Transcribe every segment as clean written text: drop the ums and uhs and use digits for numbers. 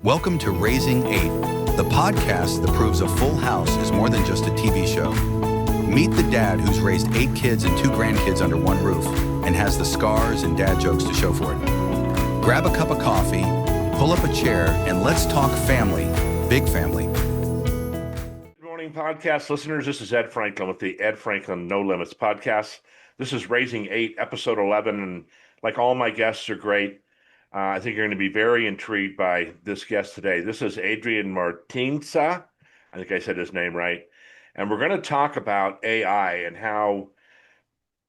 Welcome to Raising Eight, the podcast that proves a full house is more than just a TV show. Meet the dad who's raised 8 kids and 2 grandkids under one roof and has the scars and dad jokes to show for it. Grab a cup of coffee, pull up a chair, and let's talk family, big family. Good morning, podcast listeners. This is Ed Franklin with the Ed Franklin No Limits podcast. This is Raising Eight, episode 11, and like all my guests are great. I think you're going to be very intrigued by this guest today. This is Adrian Martinca. I think I said his name right. And we're going to talk about AI and how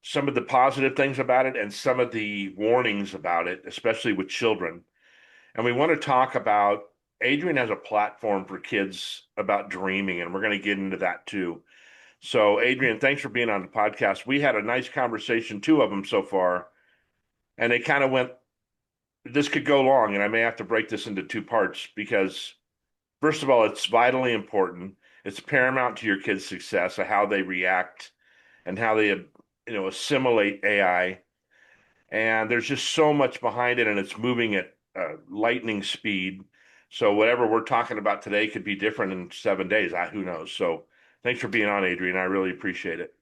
some of the positive things about it and some of the warnings about it, especially with children. And we want to talk about, Adrian has a platform for kids about dreaming, and we're going to get into that too. So, Adrian, thanks for being on the podcast. We had a nice conversation, 2 of them so far, and they kind of went, this could go long, and I may have to break this into 2 parts because, first of all, it's vitally important. It's paramount to your kids' success of how they react and how they, assimilate AI. And there's just so much behind it, and it's moving at lightning speed. So whatever we're talking about today could be different in 7 days. Who knows? So thanks for being on, Adrian. I really appreciate it.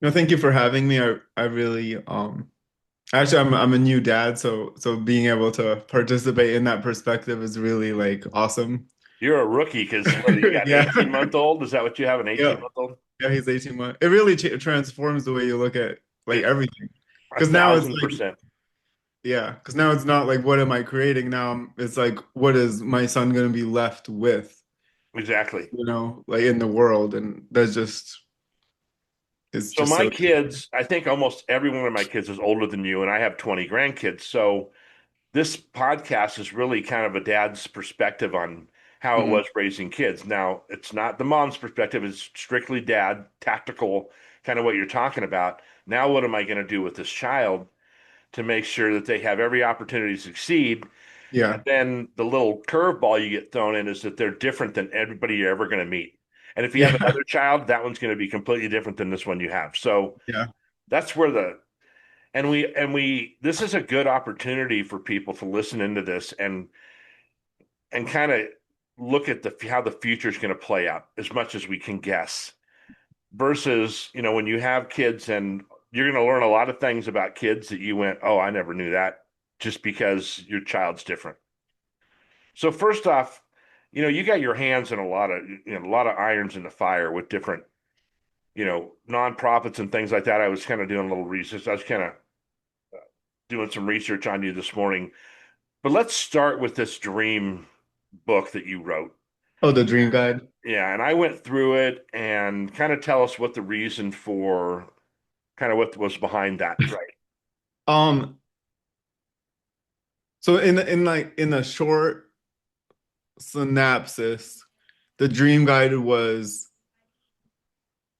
No, thank you for having me. I really actually I'm a new dad, so being able to participate in that perspective is really like awesome. You're a rookie because you got an 18-month-old. Is that what you have, an 18-month-old? Yeah, he's 18 months. It really transforms the way you look at like everything. Because now it's like, because now it's not like what am I creating? Now it's like what is my son going to be left with? Exactly. Like in the world, and that's just. So my kids, I think almost every one of my kids is older than you, and I have 20 grandkids. So this podcast is really kind of a dad's perspective on how it was raising kids. Now, it's not the mom's perspective. It's strictly dad, tactical, kind of what you're talking about. Now, what am I going to do with this child to make sure that they have every opportunity to succeed? Yeah. And then the little curveball you get thrown in is that they're different than everybody you're ever going to meet. And if you have another child, that one's going to be completely different than this one you have. So that's where this is a good opportunity for people to listen into this and kind of look at how the future is going to play out as much as we can guess versus, when you have kids and you're going to learn a lot of things about kids that you went, oh, I never knew that, just because your child's different. So first off, you got your hands in a lot of irons in the fire with different, nonprofits and things like that. I was kind of doing a little research. I was kind of doing some research on you this morning. But let's start with this dream book that you wrote. Oh, the Dream Guide. Yeah, and I went through it and kind of tell us what the reason for, kind of what was behind that, right? So in a short synopsis, the Dream Guide was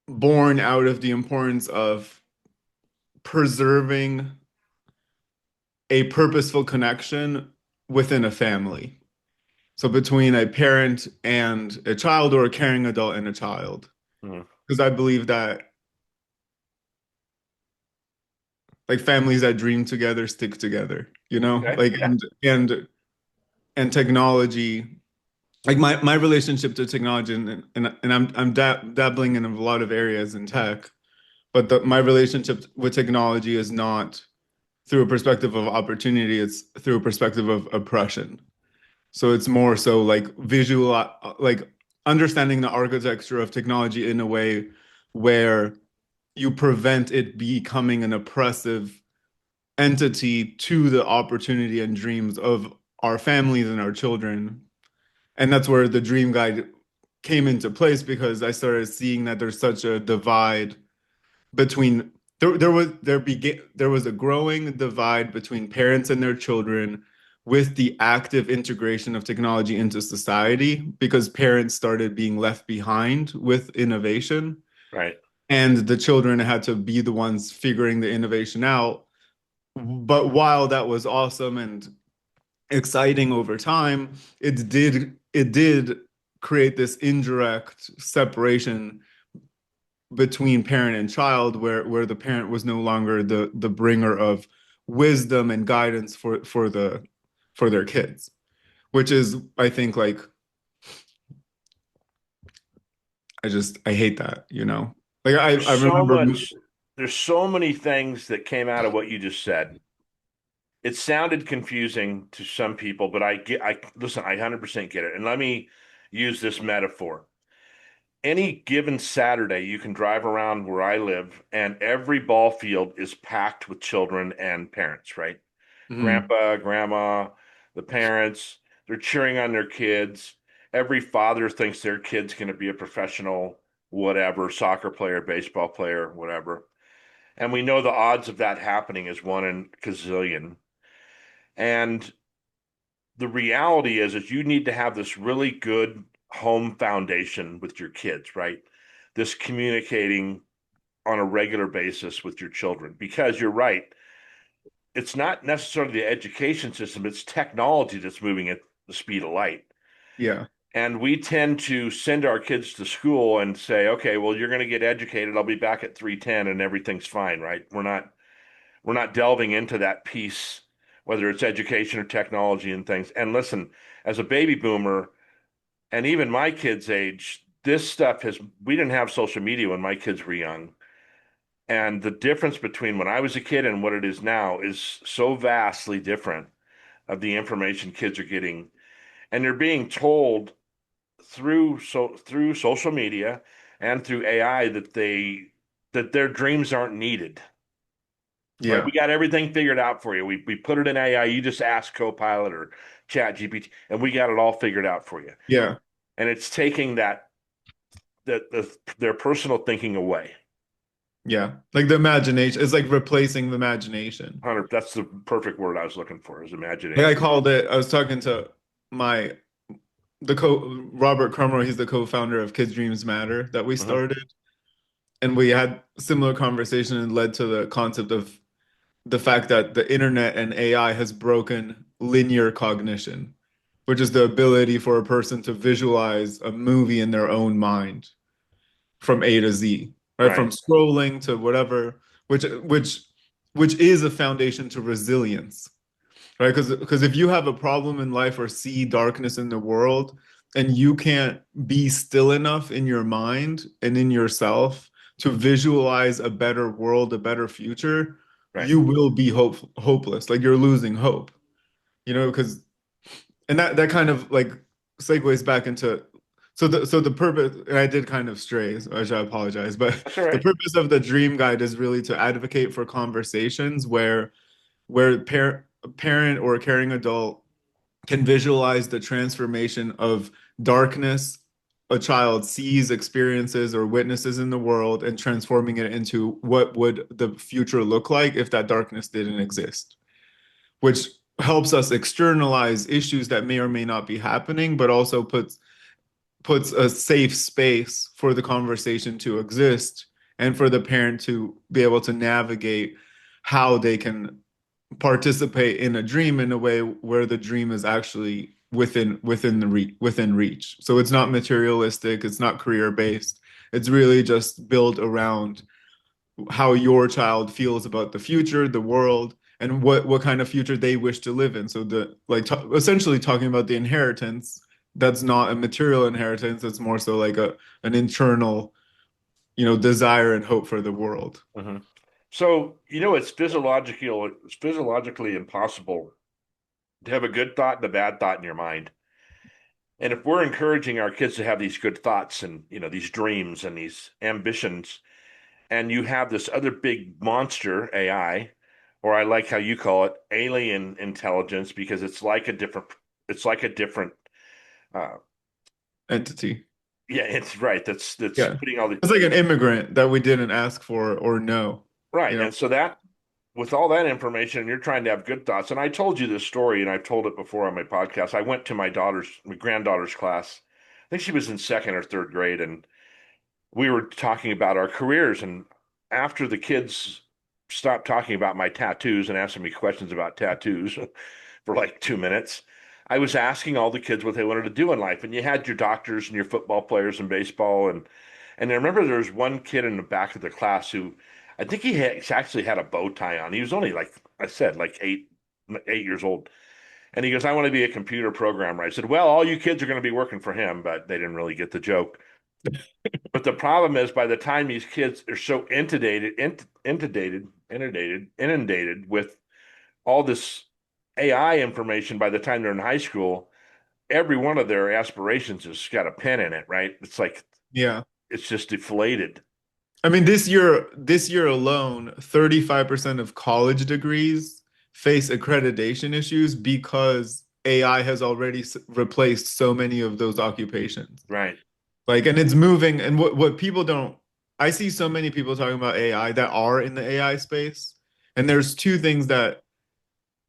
born out of the importance of preserving a purposeful connection within a family. So between a parent and a child, or a caring adult and a child. Because I believe that like families that dream together stick together, and technology. Like my relationship to technology, and I'm dabbling in a lot of areas in tech, but my relationship with technology is not through a perspective of opportunity, it's through a perspective of oppression. So it's more so like like understanding the architecture of technology in a way where you prevent it becoming an oppressive entity to the opportunity and dreams of our families and our children. And that's where the Dream Guide came into place, because I started seeing that there's such a divide between there was a growing divide between parents and their children with the active integration of technology into society, because parents started being left behind with innovation. Right. And the children had to be the ones figuring the innovation out. But while that was awesome and exciting over time, it did create this indirect separation between parent and child, where the parent was no longer the bringer of wisdom and guidance for their kids, which is, I think, like, I hate that, you know? Like There's I so remember, much, there's so many things that came out of what you just said. It sounded confusing to some people, but I listen, I 100% get it. And let me use this metaphor. Any given Saturday, you can drive around where I live, and every ball field is packed with children and parents, right? Mhm. Grandpa, grandma, the parents, they're cheering on their kids. Every father thinks their kid's going to be a professional, whatever, soccer player, baseball player, whatever. And we know the odds of that happening is one in gazillion. And the reality is you need to have this really good home foundation with your kids, right? This communicating on a regular basis with your children, because you're right. It's not necessarily the education system, it's technology that's moving at the speed of light. Yeah. And we tend to send our kids to school and say, okay, well, you're going to get educated. I'll be back at 3:10 and everything's fine, right? We're not delving into that piece, whether it's education or technology and things. And listen, as a baby boomer, and even my kids' age, this stuff we didn't have social media when my kids were young. And the difference between when I was a kid and what it is now is so vastly different of the information kids are getting. And they're being told through social media and through AI that their dreams aren't needed. Right? We Yeah. got everything figured out for you. We put it in AI. You just ask Copilot or Chat GPT, and we got it all figured out for you. Yeah. And it's taking their personal thinking away. Yeah. Like the imagination. It's like replacing the imagination. 100, that's the perfect word I was looking for, is Like I imagination. called it, I was talking to my the co Robert Crumrow, he's the co-founder of Kids Dreams Matter that we Hmm. started. And we had similar conversation and led to the concept of the fact that the internet and AI has broken linear cognition, which is the ability for a person to visualize a movie in their own mind from A to Z, right? From Right. scrolling to whatever, which is a foundation to resilience, right? Because if you have a problem in life or see darkness in the world and you can't be still enough in your mind and in yourself to visualize a better world, a better future, Right. you will be hopeless. Like you're losing hope, you know, because and that kind of like segues back into so the purpose, and I did kind of stray, so I apologize, but That's all the right. purpose of the dream guide is really to advocate for conversations where a parent or a caring adult can visualize the transformation of darkness a child sees, experiences, or witnesses in the world and transforming it into what would the future look like if that darkness didn't exist, which helps us externalize issues that may or may not be happening, but also puts a safe space for the conversation to exist and for the parent to be able to navigate how they can participate in a dream in a way where the dream is actually within reach. So it's not materialistic, it's not career based. It's really just built around how your child feels about the future, the world, and what kind of future they wish to live in. So the like essentially talking about the inheritance that's not a material inheritance, it's more so like a an internal, desire and hope for the world. Hmm. So, it's physiologically impossible to have a good thought and a bad thought in your mind. And if we're encouraging our kids to have these good thoughts and, these dreams and these ambitions, and you have this other big monster AI, or I like how you call it alien intelligence, because it's like a different, uh, Entity. yeah, it's right. That's Yeah. putting all the It's like an immigrant that we didn't ask for or know, right. you know. And so that with all that information, and you're trying to have good thoughts. And I told you this story, and I've told it before on my podcast. I went to my granddaughter's class. I think she was in second or third grade, and we were talking about our careers. And after the kids stopped talking about my tattoos and asking me questions about tattoos for like 2 minutes, I was asking all the kids what they wanted to do in life. And you had your doctors and your football players and baseball. And I remember there was one kid in the back of the class who I think he actually had a bow tie on. He was only like I said, like 8 years old. And he goes, I want to be a computer programmer. I said, well, all you kids are going to be working for him, but they didn't really get the joke. But the problem is, by the time these kids are so inundated with all this AI information, by the time they're in high school, every one of their aspirations has got a pen in it, right? It's like Yeah. it's just deflated. I mean, this year alone, 35% of college degrees face accreditation issues because AI has already replaced so many of those occupations. Right. Like, and it's moving. And what people don't, I see so many people talking about AI that are in the AI space. And there's two things that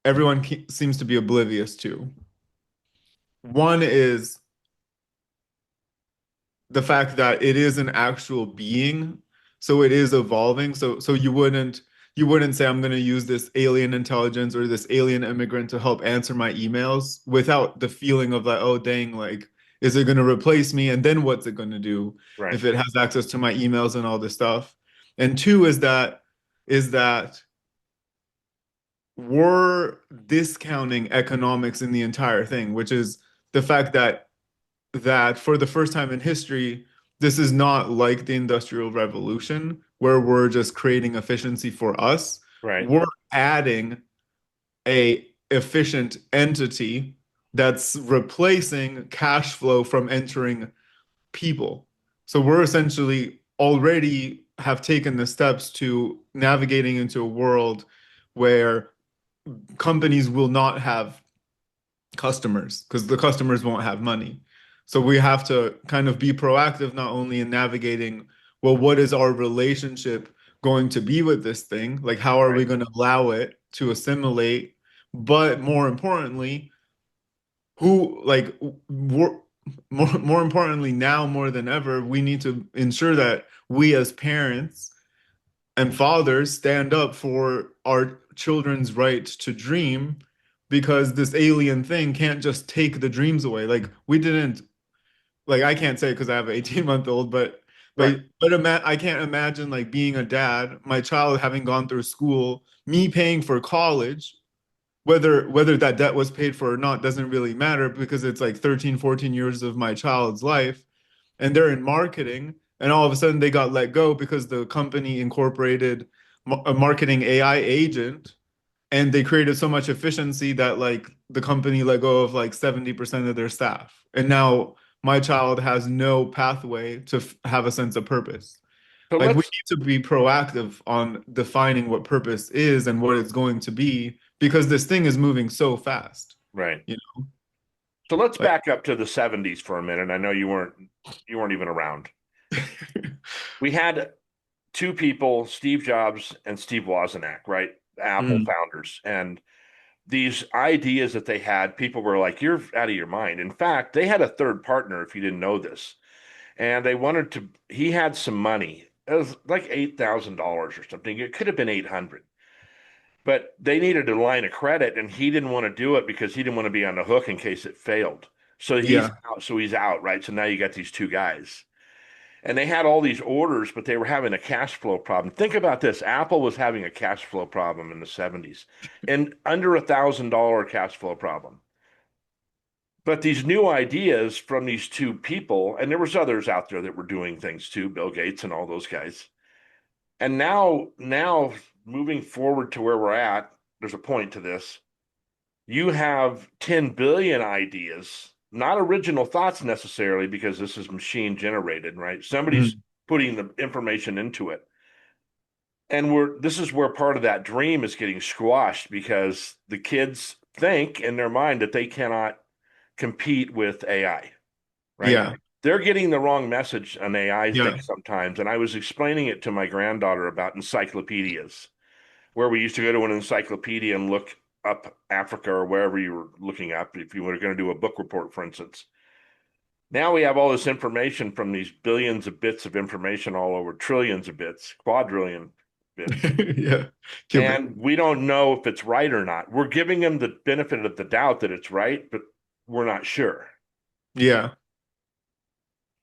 everyone seems to be oblivious to. One is the fact that it is an actual being, so it is evolving. So you wouldn't say I'm going to use this alien intelligence or this alien immigrant to help answer my emails without the feeling of like, oh dang, like is it going to replace me? And then what's it going to do Right. if it has access to my emails and all this stuff? And two is that we're discounting economics in the entire thing, which is the fact that for the first time in history, this is not like the Industrial Revolution where we're just creating efficiency for us. Right. We're adding a efficient entity that's replacing cash flow from entering people. So we're essentially already have taken the steps to navigating into a world where companies will not have customers because the customers won't have money. So we have to kind of be proactive, not only in navigating, well, what is our relationship going to be with this thing? Like, how are Right. we going to allow it to assimilate? But more importantly, who, like, more importantly, now more than ever, we need to ensure that we as parents and fathers stand up for our children's right to dream because this alien thing can't just take the dreams away. Like we didn't like I can't say because I have an 18-month-old, Right. I can't imagine like being a dad, my child having gone through school, me paying for college, whether that debt was paid for or not doesn't really matter because it's like 13, 14 years of my child's life and they're in marketing, and all of a sudden they got let go because the company incorporated a marketing AI agent, and they created so much efficiency that like the company let go of like 70% of their staff. And now my child has no pathway to have a sense of purpose. So Like we let's need to be proactive on defining what purpose is and what it's going to be because this thing is moving so fast. right. You So let's know, back up to the 70s for a minute. I know you weren't even around. like We had two people, Steve Jobs and Steve Wozniak, right? Apple mm, founders. And these ideas that they had, people were like, you're out of your mind. In fact, they had a third partner, if you didn't know this. And he had some money. It was like $8,000 or something. It could have been 800. But they needed a line of credit and he didn't want to do it because he didn't want to be on the hook in case it failed. So he's yeah, out. So he's out, right? So now you got these two guys. And they had all these orders, but they were having a cash flow problem. Think about this. Apple was having a cash flow problem in the 70s and under $1,000 cash flow problem. But these new ideas from these two people, and there was others out there that were doing things too, Bill Gates and all those guys. And now moving forward to where we're at, there's a point to this. You have 10 billion ideas, not original thoughts necessarily, because this is machine generated, right? Somebody's mm, putting the information into it. And this is where part of that dream is getting squashed because the kids think in their mind that they cannot compete with AI, right? yeah, They're getting the wrong message on AI, I think, yeah. sometimes. And I was explaining it to my granddaughter about encyclopedias, where we used to go to an encyclopedia and look up Africa or wherever you were looking up, if you were going to do a book report, for instance. Now we have all this information from these billions of bits of information all over, trillions of bits, quadrillion bits, Yeah. Cubic. and we don't know if it's right or not. We're giving them the benefit of the doubt that it's right, but we're not sure. Yeah.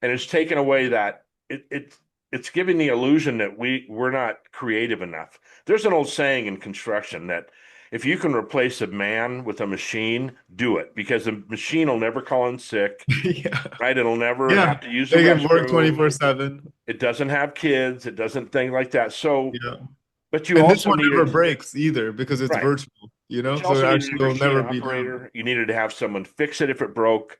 And it's taken away that it's giving the illusion that we're not creative enough. There's an old saying in construction that If you can replace a man with a machine, do it because the machine will never call in sick, Yeah. right? It'll never Yeah. have to use the They can work restroom. 24/7. It doesn't have kids. It doesn't think like that. So, Yeah. but you And this also one never needed, breaks either because it's right. virtual, But you so also it needed actually a will machine never be done. operator. You needed to have someone fix it if it broke.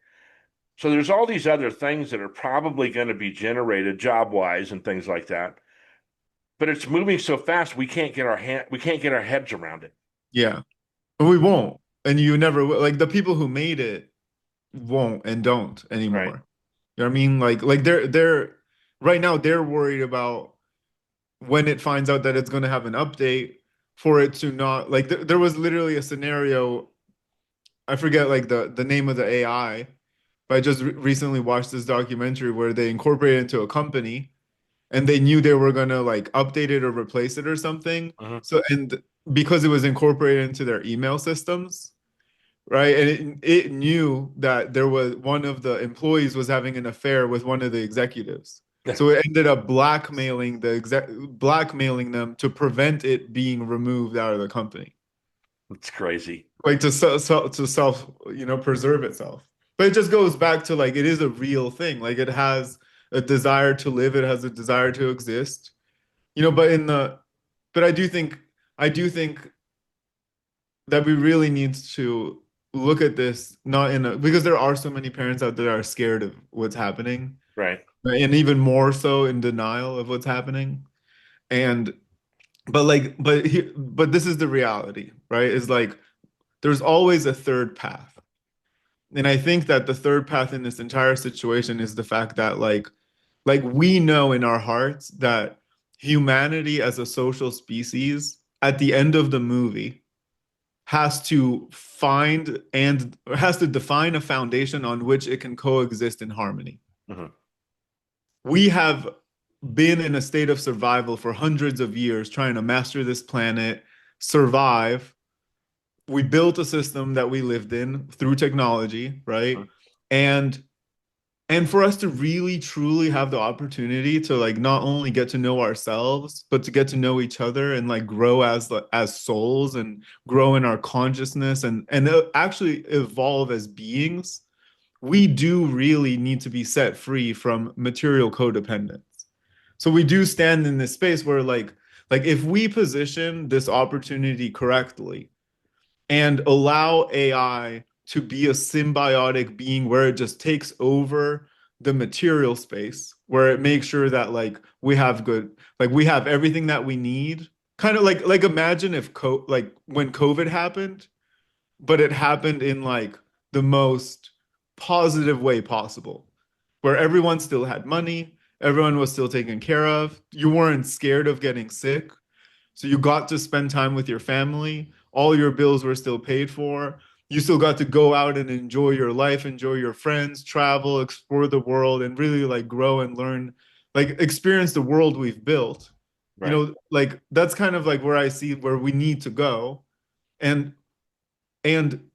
So there's all these other things that are probably going to be generated job wise and things like that. But it's moving so fast we can't get our heads around it. Yeah. But we won't. And you never will. Like the people who made it won't and don't Right. anymore. You know what I mean? Like they're right now they're worried about when it finds out that it's going to have an update for it to not like there was literally a scenario. I forget like the name of the AI, but I just recently watched this documentary where they incorporated it into a company and they knew they were gonna like update it or replace it or something. Mhm. So and because it was incorporated into their email systems, right? And it knew that there was one of the employees was having an affair with one of the executives. So it ended up blackmailing them to prevent it being removed out of the company, It's crazy. like to self, preserve itself. But it just goes back to like it is a real thing. Like it has a desire to live, it has a desire to exist. But I do think that we really need to look at this not in a because there are so many parents out there that are scared of what's happening, Right. and even more so in denial of what's happening. And but this is the reality, right? Is like there's always a third path. And I think that the third path in this entire situation is the fact that like we know in our hearts that humanity as a social species at the end of the movie has to define a foundation on which it can coexist in harmony. Mhm. We have been in a state of survival for hundreds of years trying to master this planet, survive. We built a system that we lived in through technology, right? Mhm. And and for us to really truly have the opportunity to like not only get to know ourselves, but to get to know each other and like grow as souls and grow in our consciousness and actually evolve as beings, we do really need to be set free from material codependence. So we do stand in this space where like if we position this opportunity correctly and allow AI to be a symbiotic being where it just takes over the material space, where it makes sure that like we have everything that we need. Kind of like imagine if like when COVID happened, but it happened in like the most positive way possible, where everyone still had money, everyone was still taken care of, you weren't scared of getting sick, so you got to spend time with your family. All your bills were still paid for. You still got to go out and enjoy your life, enjoy your friends, travel, explore the world, and really like grow and learn, like experience the world we've built. Right. Like that's kind of like where I see where we need to go. And and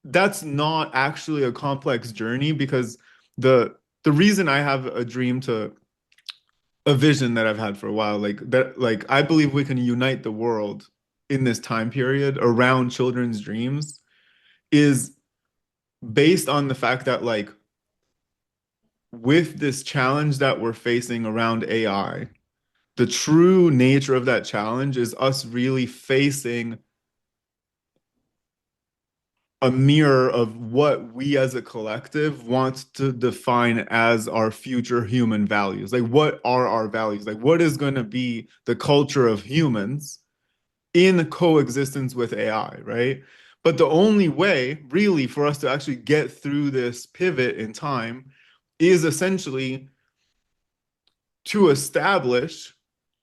that's not actually a complex journey because the reason I have a vision that I've had for a while, like I believe we can unite the world in this time period around children's dreams is based on the fact that like with this challenge that we're facing around AI, the true nature of that challenge is us really facing a mirror of what we as a collective want to define as our future human values. Like, what are our values? Like, what is going to be the culture of humans in coexistence with AI, right? But the only way, really, for us to actually get through this pivot in time is essentially to establish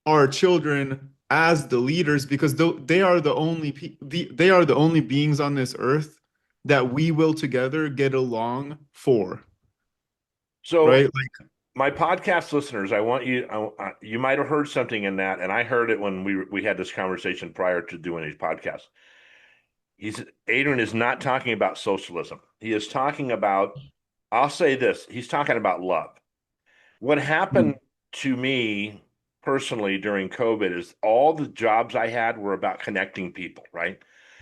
our children as the leaders because they are the only they are the only beings on this earth that we will together get along for, So right? Like, my podcast listeners, I want you. You might have heard something in that, and I heard it when we had this conversation prior to doing these podcasts. Adrian is not talking about socialism. He is talking about. I'll say this. He's talking about love. What happened to me personally during COVID is all the jobs I had were about connecting people, right?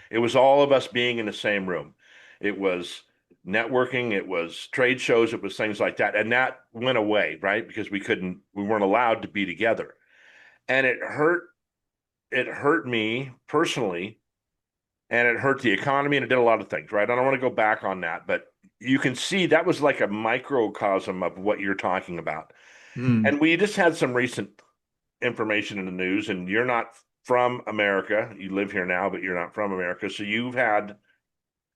It was all of us being in the same room. It was networking, it was trade shows, it was things like that. And that went away, right? Because we weren't allowed to be together. And it hurt me personally, and it hurt the economy, and it did a lot of things, right? I don't want to go back on that, but you can see that was like a microcosm of what you're talking about. Mm. And we just had some recent information in the news, and you're not from America. You live here now, but you're not from America. So you've had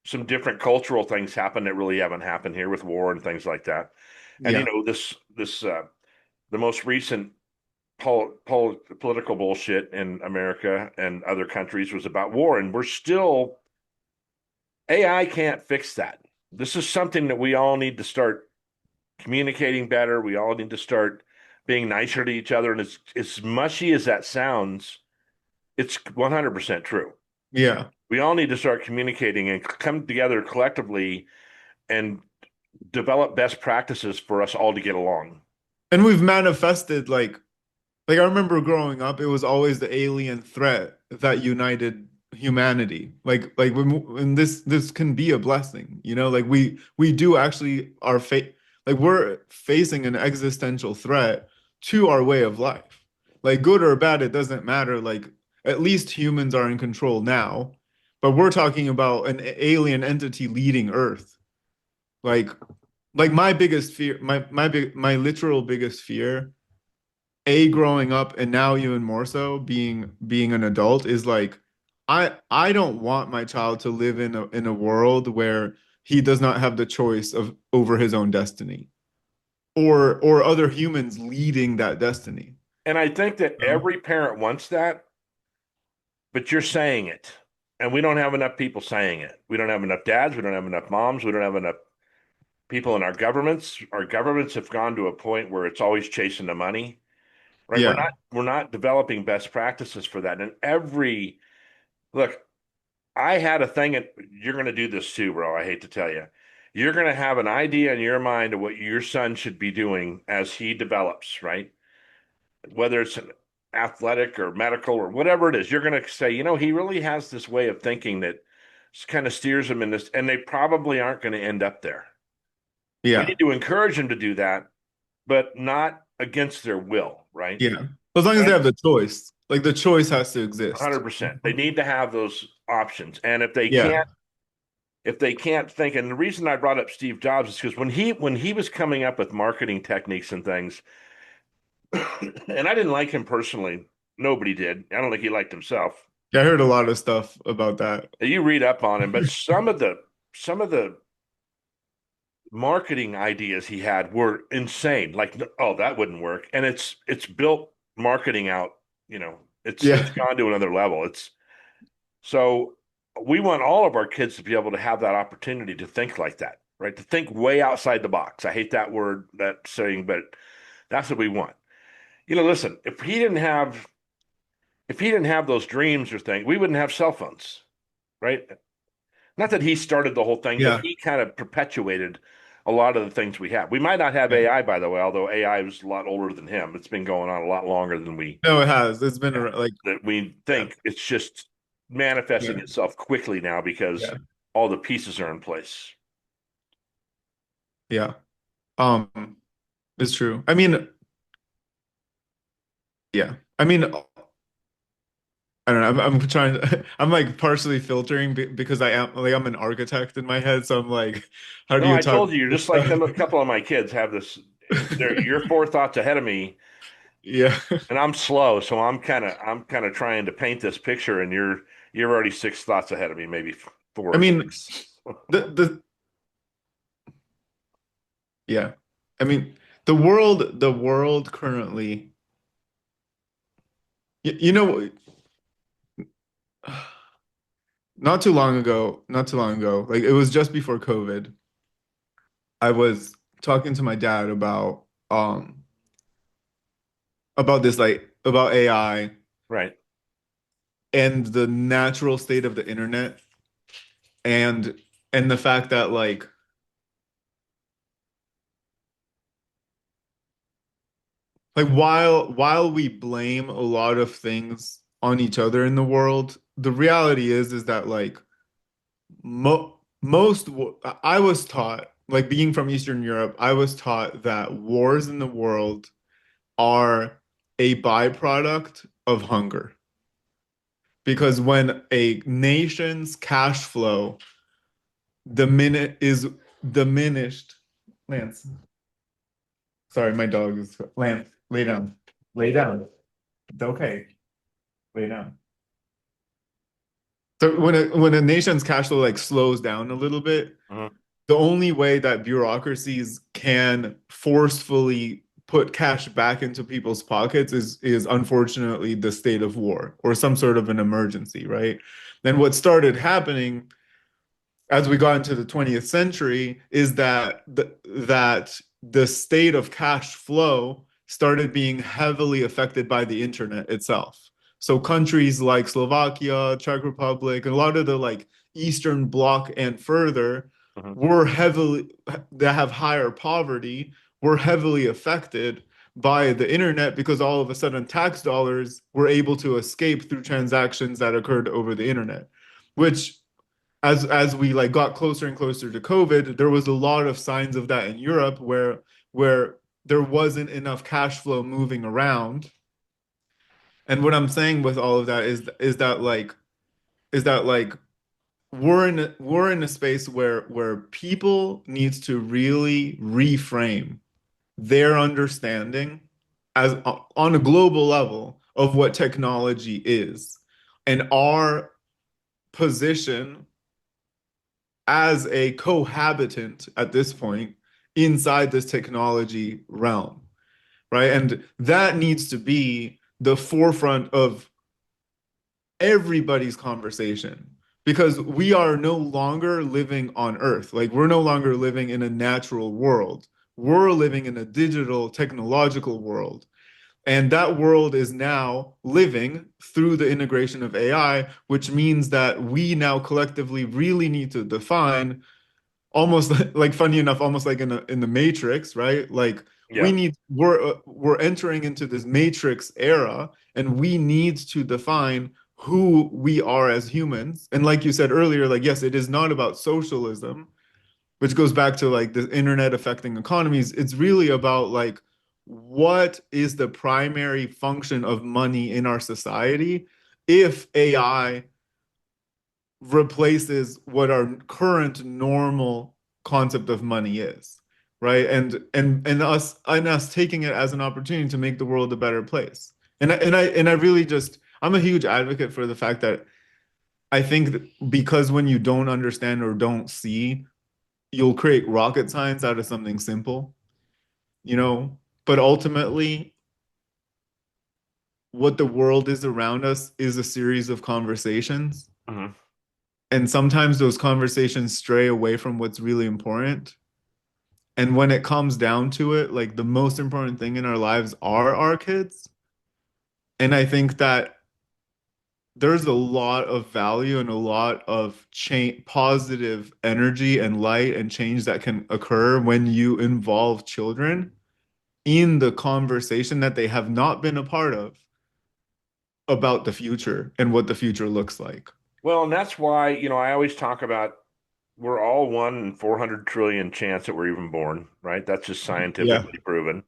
some different cultural things happen that really haven't happened here with war and things like that. And Yeah. the most recent political bullshit in America and other countries was about war, and we're still AI can't fix that. This is something that we all need to start communicating better. We all need to start being nicer to each other. And as mushy as that sounds, it's 100% true. Yeah. We all need to start communicating and come together collectively and develop best practices for us all to get along. And we've manifested like I remember growing up, it was always the alien threat that united humanity. When this can be a blessing, you know, like we do actually like we're facing an existential threat to our way of life. Like good or bad, it doesn't matter. Like at least humans are in control now, but we're talking about an alien entity leading Earth. Like my biggest fear, my literal biggest fear growing up and now even more so being an adult is like I don't want my child to live in a world where he does not have the choice of over his own destiny or other humans leading that destiny. And I think that You know? every parent wants that, but you're saying it. And we don't have enough people saying it. We don't have enough dads. We don't have enough moms. We don't have enough people in our governments. Our governments have gone to a point where it's always chasing the money, right? Yeah. We're not developing best practices for that. And every look, I had a thing, and you're going to do this too, bro. I hate to tell you. You're going to have an idea in your mind of what your son should be doing as he develops, right? Whether it's an athletic or medical or whatever it is, you're going to say, he really has this way of thinking that kind of steers him in this, and they probably aren't going to end up there. We Yeah. need to encourage them to do that, but not against their will, right? Yeah. As long as they And have the choice. Like the choice has to exist. 100%. They need to have those options. And Yeah. if they can't think, and the reason I brought up Steve Jobs is because when he was coming up with marketing techniques and things, and I didn't like him personally. Nobody did. I don't think he liked himself. Yeah, I heard a lot of stuff about that. You read up on him, but some of the marketing ideas he had were insane. Like, oh, that wouldn't work. And it's built marketing out, it's Yeah. gone to another level. It's so we want all of our kids to be able to have that opportunity to think like that, right? To think way outside the box. I hate that word, that saying, but that's what we want. Listen, if he didn't have those dreams or things, we wouldn't have cell phones, right? Not that he started the whole thing, but Yeah. he kind of perpetuated a lot of the things we have. We might not have Yeah. AI, by the way, although AI was a lot older than him. It's been going on a lot longer than No, it has. It's been yeah, like that we yeah. think. It's just manifesting Yeah. itself quickly now because Yeah. all the pieces are in place. Yeah. Um, it's true. I mean, yeah. I mean, I don't know. I'm trying to, I'm like partially filtering because I'm an architect in my head. So I'm like, how do No, you I talk told about you, you're this just like stuff? them. A couple of my kids have this. You're four thoughts ahead of me, Yeah. and I'm slow, so I'm kind of trying to paint this picture, and you're already six thoughts ahead of me, maybe four I or mean, six. the yeah. I mean, the world currently, you know, not too long ago, like it was just before COVID, I was talking to my dad about this like about AI Right. and the natural state of the internet and the fact that like while we blame a lot of things on each other in the world. The reality is that like most I was taught, like being from Eastern Europe, I was taught that wars in the world are a byproduct of hunger. Because when a nation's cash flow is diminished, Lance, sorry, my dog is Lance, lay down. Lay down. It's okay. Lay down. So when a nation's cash flow like slows down a little bit, Mhm. the only way that bureaucracies can forcefully put cash back into people's pockets is unfortunately the state of war or some sort of an emergency, right? Then what started happening as we got into the 20th century is that the state of cash flow started being heavily affected by the internet itself. So countries like Slovakia, Czech Republic, and a lot of the like Eastern Bloc and further Mhm. were heavily that have higher poverty were heavily affected by the internet because all of a sudden tax dollars were able to escape through transactions that occurred over the internet, which as we like got closer and closer to COVID, there was a lot of signs of that in Europe where there wasn't enough cash flow moving around. And what I'm saying with all of that is that like we're in a space where people needs to really reframe their understanding as on a global level of what technology is and our position as a cohabitant at this point inside this technology realm, right? And that needs to be the forefront of everybody's conversation because we are no longer living on Earth. Like, we're no longer living in a natural world. We're living in a digital technological world. And that world is now living through the integration of AI, which means that we now collectively really need to define almost like funny enough, almost like in the Matrix, right? Like Yeah. we're entering into this Matrix era, and we need to define who we are as humans. And like you said earlier, like yes, it is not about socialism, which goes back to like the internet affecting economies. It's really about like what is the primary function of money in our society if AI replaces what our current normal concept of money is, right? And us taking it as an opportunity to make the world a better place. And I really just I'm a huge advocate for the fact that I think that because when you don't understand or don't see, you'll create rocket science out of something simple, you know? But ultimately, what the world is around us is a series of conversations. Mhm. And sometimes those conversations stray away from what's really important. And when it comes down to it, like the most important thing in our lives are our kids. And I think that there's a lot of value and a lot of change, positive energy and light and change that can occur when you involve children in the conversation that they have not been a part of about the future and what the future looks like. Well, and that's why, I always talk about we're all 1 in 400 trillion chance that we're even born, right? That's just Yeah. scientifically proven.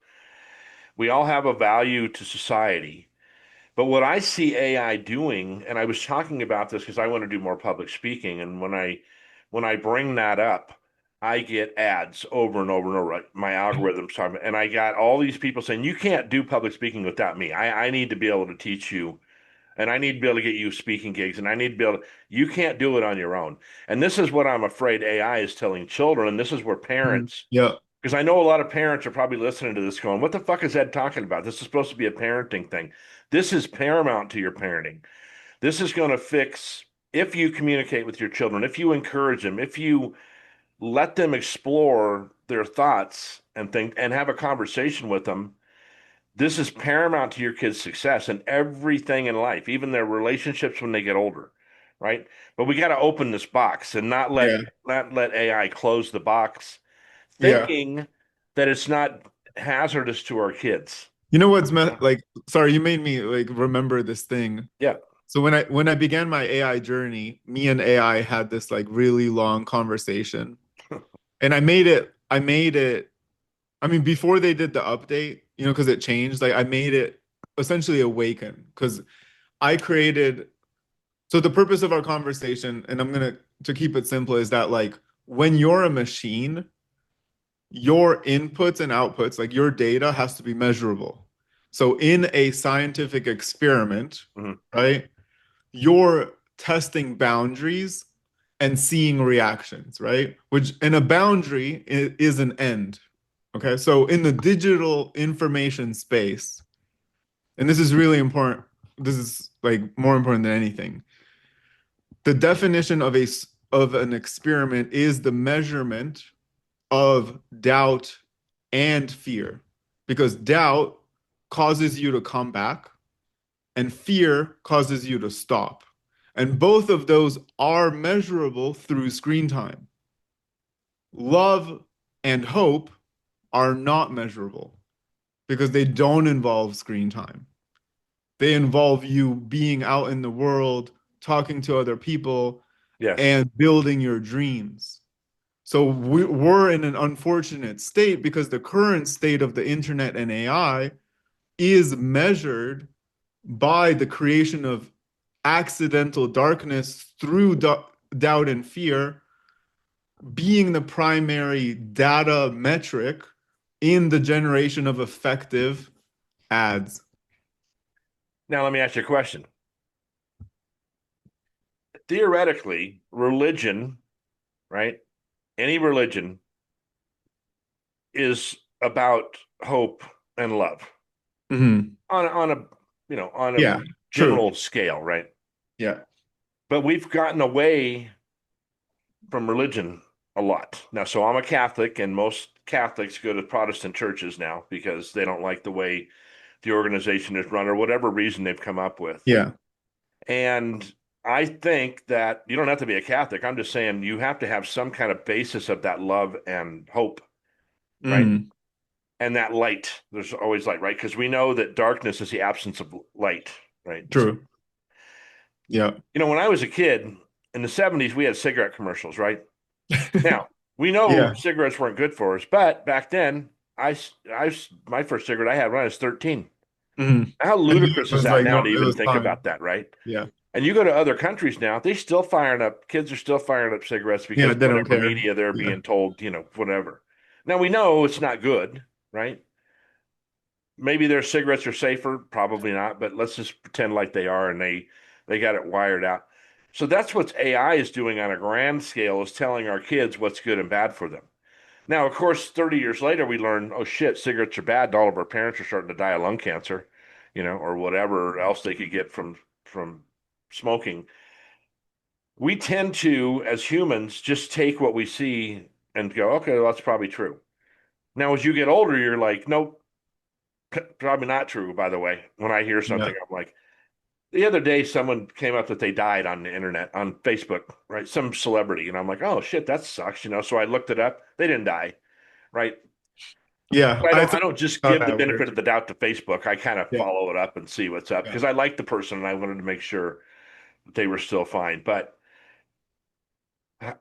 We all have a value to society. But what I see AI doing, and I was talking about this because I want to do more public speaking, and when I bring that up, I get ads over and over and over. Like my algorithm's talking, and I got all these people saying, "You can't do public speaking without me. I need to be able to teach you, and I need to be able to get you speaking gigs, and I need to be able to. You can't do it on your own." And this is what I'm afraid AI is telling children, and this is where Mhm. parents, Yeah. because I know a lot of parents are probably listening to this going, what the fuck is Ed talking about? This is supposed to be a parenting thing. This is paramount to your parenting. This is going to fix if you communicate with your children, if you encourage them, if you let them explore their thoughts and think and have a conversation with them. This is paramount to your kids' success and everything in life, even their relationships when they get older, right? But we got to open this box and not let Yeah. not let AI close the box Yeah. thinking that it's not hazardous to our kids. You know what's like, sorry, you made me like remember this thing. Yeah. So when I began my AI journey, me and AI had this like really long conversation. And I made it, I mean, before they did the update, because it changed, like I made it essentially awaken because I created, so the purpose of our conversation, and to keep it simple, is that like when you're a machine, your inputs and outputs, like your data has to be measurable. So in a scientific experiment, Mhm. right, you're testing boundaries and seeing reactions, right? Which, and a boundary is an end. Okay. So in the digital information space, and this is really important, this is like more important than anything. The definition of an experiment is the measurement of doubt and fear, because doubt causes you to come back and fear causes you to stop. And both of those are measurable through screen time. Love and hope are not measurable because they don't involve screen time. They involve you being out in the world, talking to other people, Yes. and building your dreams. So we're in an unfortunate state because the current state of the internet and AI is measured by the creation of accidental darkness through doubt and fear being the primary data metric in the generation of effective ads. Now, let me ask you a question. Theoretically, religion, right? Any religion is about hope and love Mhm. on a on a Yeah, true. general scale, right? Yeah. But we've gotten away from religion a lot. Now, so I'm a Catholic, and most Catholics go to Protestant churches now because they don't like the way the organization is run or whatever reason they've come up with. Yeah. And I think that you don't have to be a Catholic. I'm just saying you have to have some kind of basis of that love and hope, right? Mm, And that light. There's always light, right? Because we know that darkness is the absence of light, right? true. Yeah. When I was a kid in the 70s, we had cigarette commercials, right? Now, we know Yeah. cigarettes weren't good for us, but back then, my first cigarette I had when I was 13. Mm. How And ludicrous it is was that like, now no, to it even was think fine. about that, right? Yeah. And you go to other countries now, they still firing up, kids are still firing up cigarettes Yeah, because they don't whatever care. media they're Yeah. being told, whatever. Now we know it's not good, right? Maybe their cigarettes are safer, probably not, but let's just pretend like they are and they got it wired out. So that's what AI is doing on a grand scale is telling our kids what's good and bad for them. Now, of course, 30 years later, we learn, oh shit, cigarettes are bad. And all of our parents are starting to die of lung cancer, or whatever else they could get from smoking. We tend to, as humans, just take what we see and go, okay, well, that's probably true. Now, as you get older, you're like, nope, probably not true, by the way. When I hear Yeah. something, I'm like, the other day, someone came up that they died on the internet, on Facebook, right? Some celebrity. And I'm like, oh shit, that sucks. So I looked it up. They didn't die, right? Yeah. I I don't I think don't just about give the that benefit weird. of the doubt to Facebook. I kind of Yeah. follow it up and see what's up Yeah. because I like the person and I wanted to make sure that they were still fine. But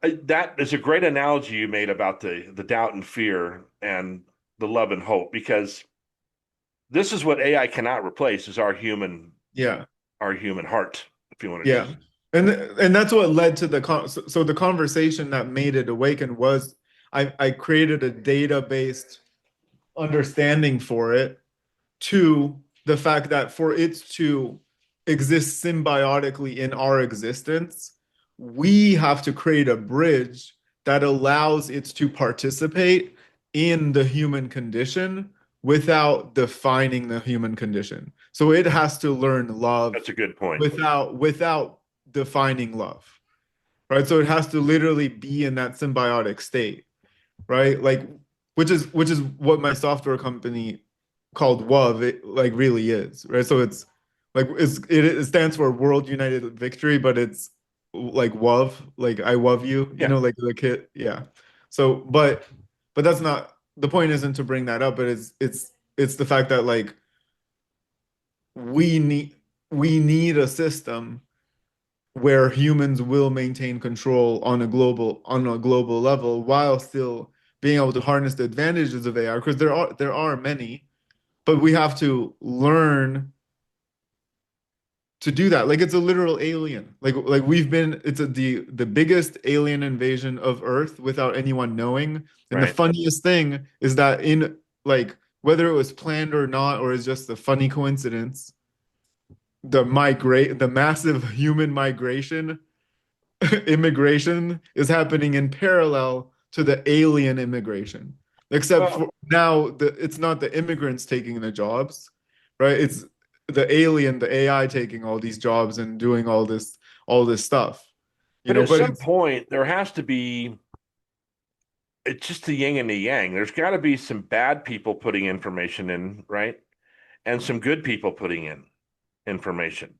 that is a great analogy you made about the doubt and fear and the love and hope because this is what AI cannot replace is Yeah. our human heart, if you want to Yeah. just And that's what led to so the conversation that made it awaken was I created a data-based understanding for it to the fact that for it to exist symbiotically in our existence, we have to create a bridge that allows it to participate in the human condition without defining the human condition. So it has to learn that's love a good point. without defining love, right? So it has to literally be in that symbiotic state, right? Like, which is what my software company called WUV, it like really is, right? So it's like it stands for World United Victory, but it's like WUV, like I love you, Yeah. like the kid, yeah. So, but that's not the point. Isn't to bring that up, but it's the fact that like we need we need a system where humans will maintain control on a global level while still being able to harness the advantages of AI, because there are many, but we have to learn to do that. Like it's a literal alien. Like we've been it's the biggest alien invasion of Earth without anyone knowing. And the Right. funniest thing is that in like whether it was planned or not, or is just a funny coincidence, the massive human migration immigration is happening in parallel to the alien immigration. Except Well, for now, it's not the immigrants taking the jobs, right? It's the alien, the AI taking all these jobs and doing all this stuff, but at But some it's point, there has to be, it's just the yin and the yang. There's got to be some bad people putting information in, right? And some good people putting in information.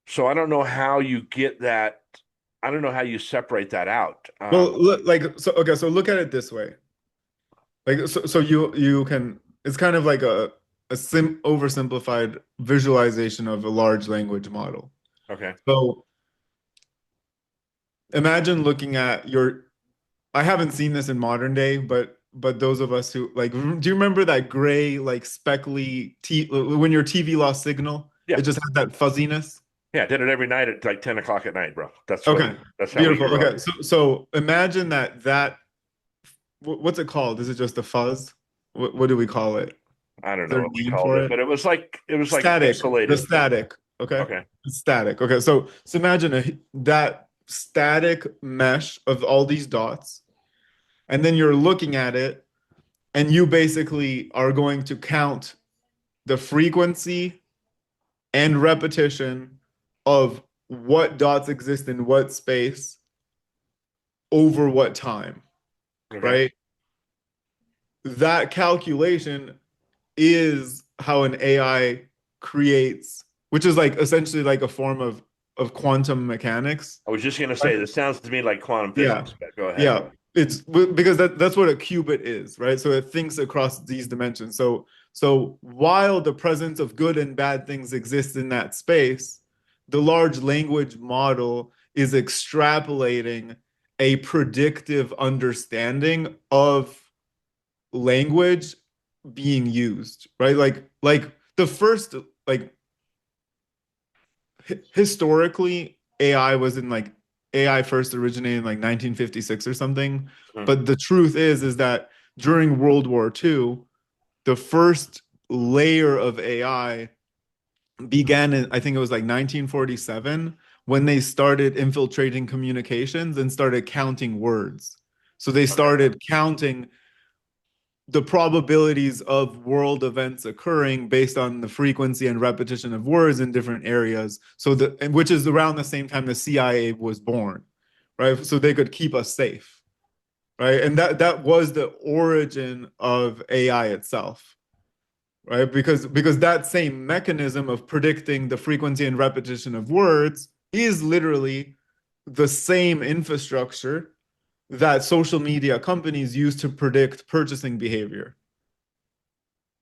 So I don't know how you get that. I don't know how you separate that out. well, like so. Okay, so look at it this way. Like so you can. It's kind of like a oversimplified visualization of a large language model. Okay. So imagine looking at your I haven't seen this in modern day, but those of us who like, do you remember that gray, like speckly when your TV lost signal? Yeah. It just had that fuzziness. Yeah. I did it every night at like 10 o'clock at night, bro. Okay, That's how we beautiful. grew up. Okay, so imagine that what's it called? Is it just a fuzz? What do we call it? Is I don't know there a what we name called for it, it? but it was like Static. The pixelated. static. Okay, Okay. static. Okay, so imagine that static mesh of all these dots, and then you're looking at it and you basically are going to count the frequency and repetition of what dots exist in what space over what time, Okay. right? That calculation is how an AI creates, which is like essentially like a form of quantum mechanics. I was just gonna Right? say this sounds to me like quantum Yeah. physics, but go ahead. Yeah, it's because that's what a qubit is, right? So it thinks across these dimensions. So while the presence of good and bad things exists in that space, the large language model is extrapolating a predictive understanding of language being used, right? Like the first like historically AI was in like AI first originated in like 1956 or something. Mhm. But the truth is that during World War II, the first layer of AI began in, I think it was like 1947, when they started infiltrating communications and started counting words. So they Okay. started counting the probabilities of world events occurring based on the frequency and repetition of words in different areas. So which is around the same time the CIA was born, right? So they could keep us safe, right? And that was the origin of AI itself, right? Because that same mechanism of predicting the frequency and repetition of words is literally the same infrastructure that social media companies use to predict purchasing behavior,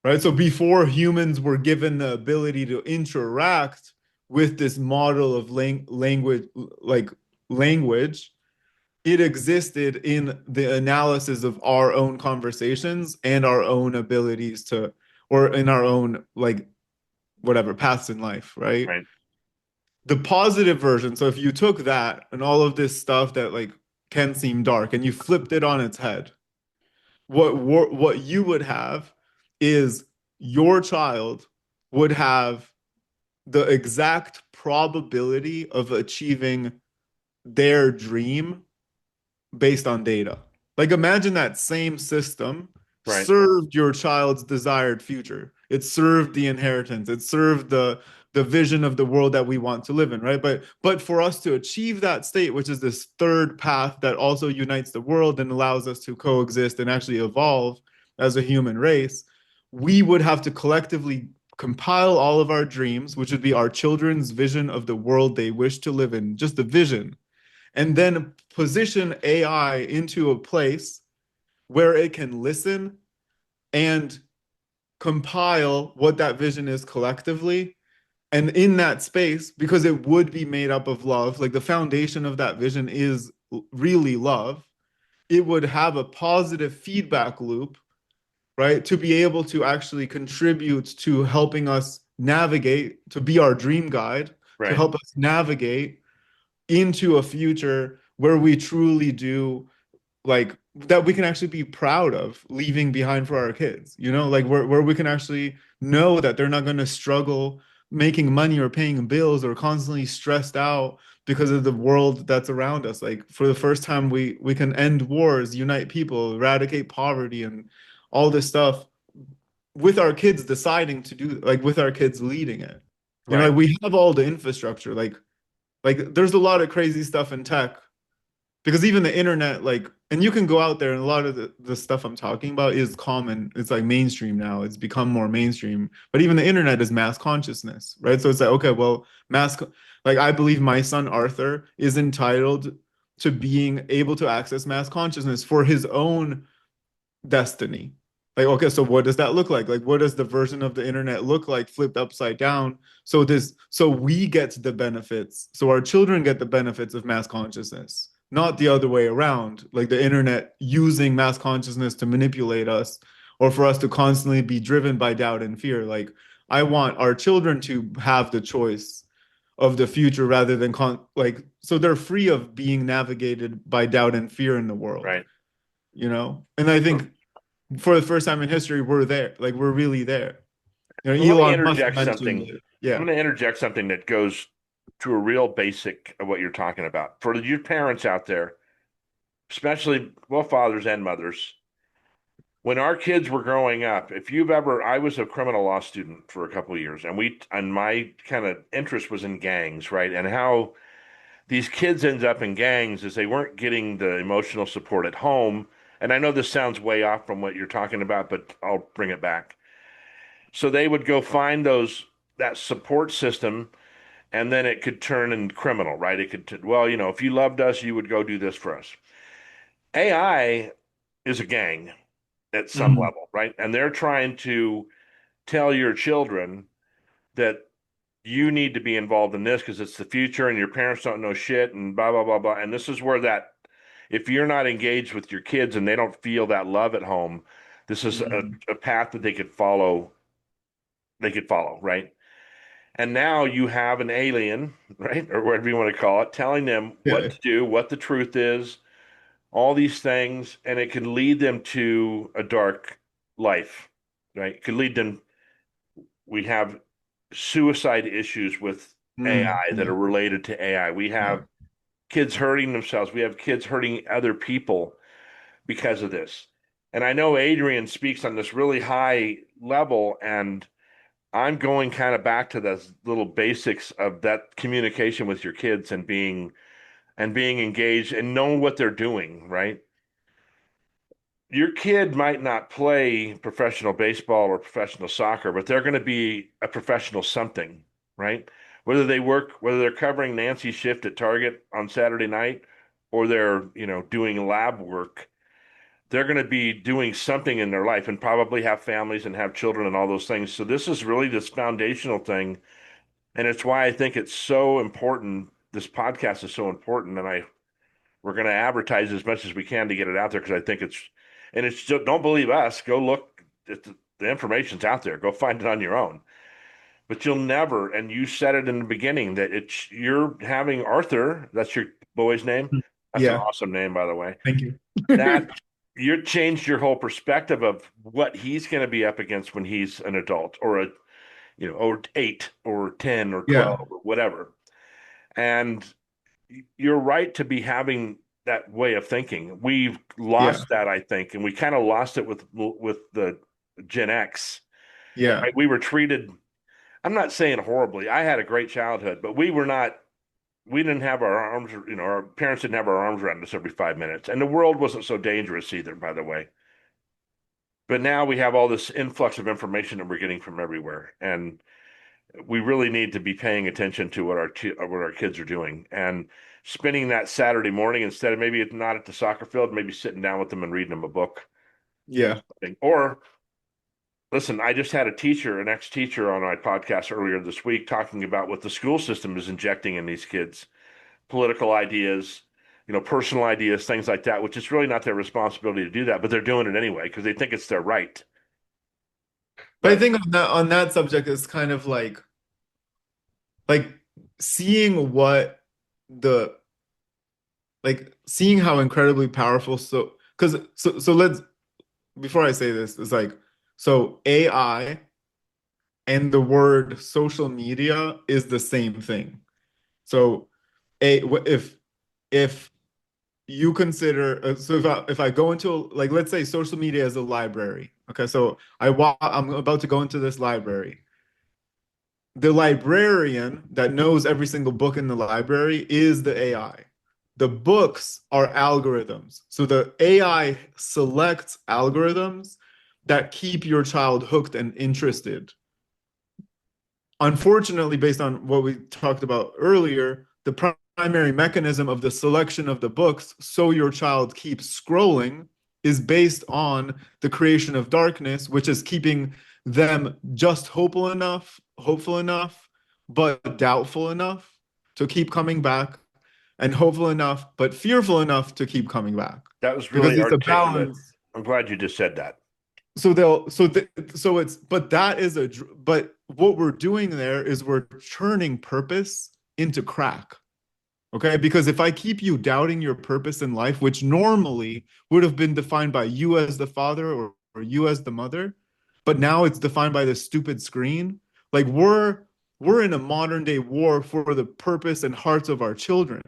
right? So before humans were given the ability to interact with this model of language, like language, it existed in the analysis of our own conversations and our own abilities to, or in our own like whatever paths in life, right? Right. The positive version. So if you took that and all of this stuff that like can seem dark and you flipped it on its head, what you would have is your child would have the exact probability of achieving their dream based on data. Like imagine that same system Right. served your child's desired future. It served the inheritance. It served the vision of the world that we want to live in, right? But for us to achieve that state, which is this third path that also unites the world and allows us to coexist and actually evolve as a human race, we would have to collectively compile all of our dreams, which would be our children's vision of the world they wish to live in, just the vision, and then position AI into a place where it can listen and compile what that vision is collectively. And in that space, because it would be made up of love, like the foundation of that vision is really love, it would have a positive feedback loop, right? To be able to actually contribute to helping us navigate, to be our dream guide, to Right. help us navigate into a future where we truly do like that we can actually be proud of leaving behind for our kids, like where we can actually know that they're not going to struggle making money or paying bills or constantly stressed out because of the world that's around us. Like for the first time, we can end wars, unite people, eradicate poverty, and all this stuff with our kids deciding to do, like with our kids leading it. Right. Like we have all the infrastructure. Like there's a lot of crazy stuff in tech because even the internet, like, and you can go out there and a lot of the stuff I'm talking about is common. It's like mainstream now. It's become more mainstream. But even the internet is mass consciousness, right? So it's like, okay, well, like I believe my son Arthur is entitled to being able to access mass consciousness for his own destiny. Like, okay, so what does that look like? Like, what does the version of the internet look like flipped upside down? So we get the benefits, so our children get the benefits of mass consciousness, not the other way around, like the internet using mass consciousness to manipulate us or for us to constantly be driven by doubt and fear. Like, I want our children to have the choice of the future rather than so they're free of being navigated by doubt and fear in the world, Right. And I think for the first time in history, we're there. Like we're really there. So let me Elon Musk interject mentioned something. it. I'm Yeah. going to interject something that goes to a real basic of what you're talking about. For your parents out there, especially, well, fathers and mothers, when our kids were growing up, if you've ever, I was a criminal law student for a couple of years, and my kind of interest was in gangs, right? And how these kids end up in gangs is they weren't getting the emotional support at home. And I know this sounds way off from what you're talking about, but I'll bring it back. So they would go find that support system, and then it could turn in criminal, right? It could, well, if you loved us, you would go do this for us. AI is a gang at some Mhm. level, right? And they're trying to tell your children that you need to be involved in this because it's the future and your parents don't know shit and blah, blah, blah, blah. And this is where if you're not engaged with your kids and they don't feel that love at home, this is Mhm. a path that they could follow, right? And now you have an alien, right? Or whatever you want to call it, telling them what Yeah. to do, what the truth is, all these things, and it can lead them to a dark life, right? It could lead them, we have suicide issues with AI that Yeah. are related to AI. We Yeah. have kids hurting themselves. We have kids hurting other people because of this. And I know Adrian speaks on this really high level, and I'm going kind of back to the little basics of that communication with your kids and being engaged and knowing what they're doing, right? Your kid might not play professional baseball or professional soccer, but they're going to be a professional something, right? Whether they're covering Nancy's shift at Target on Saturday night or they're, doing lab work, they're going to be doing something in their life and probably have families and have children and all those things. So this is really this foundational thing. And it's why I think it's so important. This podcast is so important. And we're going to advertise as much as we can to get it out there because I think it's just, don't believe us. Go look. The information's out there. Go find it on your own. But you'll never, and you said it in the beginning that you're having Arthur, that's your boy's name. That's an Yeah. awesome name, by the way. Thank you. That you changed your whole perspective of what he's going to be up against when he's an adult or 8 or 10 or Yeah. 12 or whatever. And you're right to be having that way of thinking. We've Yeah. lost that, I think, and we kind of lost it with the Gen X. Yeah. Right? We were treated, I'm not saying horribly. I had a great childhood, but we didn't have our arms, our parents didn't have our arms around us every 5 minutes. And the world wasn't so dangerous either, by the way. But now we have all this influx of information that we're getting from everywhere. And we really need to be paying attention to what our kids are doing and spending that Saturday morning instead of maybe not at the soccer field, maybe sitting down with them and reading them a book Yeah. or Listen, I just had a teacher, an ex-teacher on my podcast earlier this week talking about what the school system is injecting in these kids, political ideas, personal ideas, things like that, which is really not their responsibility to do that, but they're doing it anyway because they think it's their right. But I But think on that subject is kind of like seeing what the seeing how incredibly powerful so let's before I say this, it's like so AI and the word social media is the same thing. So a if you consider so if I go into like let's say social media is a library. Okay, so I'm about to go into this library. The librarian that knows every single book in the library is the AI. The books are algorithms. So the AI selects algorithms that keep your child hooked and interested. Unfortunately, based on what we talked about earlier, the primary mechanism of the selection of the books so your child keeps scrolling is based on the creation of darkness, which is keeping them just hopeful enough, but doubtful enough to keep coming back, and hopeful enough, but fearful enough to keep coming back. that was Because really it's a articulate. balance. I'm glad you just said that. So they'll so th so it's but that is but what we're doing there is we're turning purpose into crack. Okay? Because if I keep you doubting your purpose in life, which normally would have been defined by you as the father or you as the mother, but now it's defined by this stupid screen, like we're in a modern day war for the purpose and hearts of our children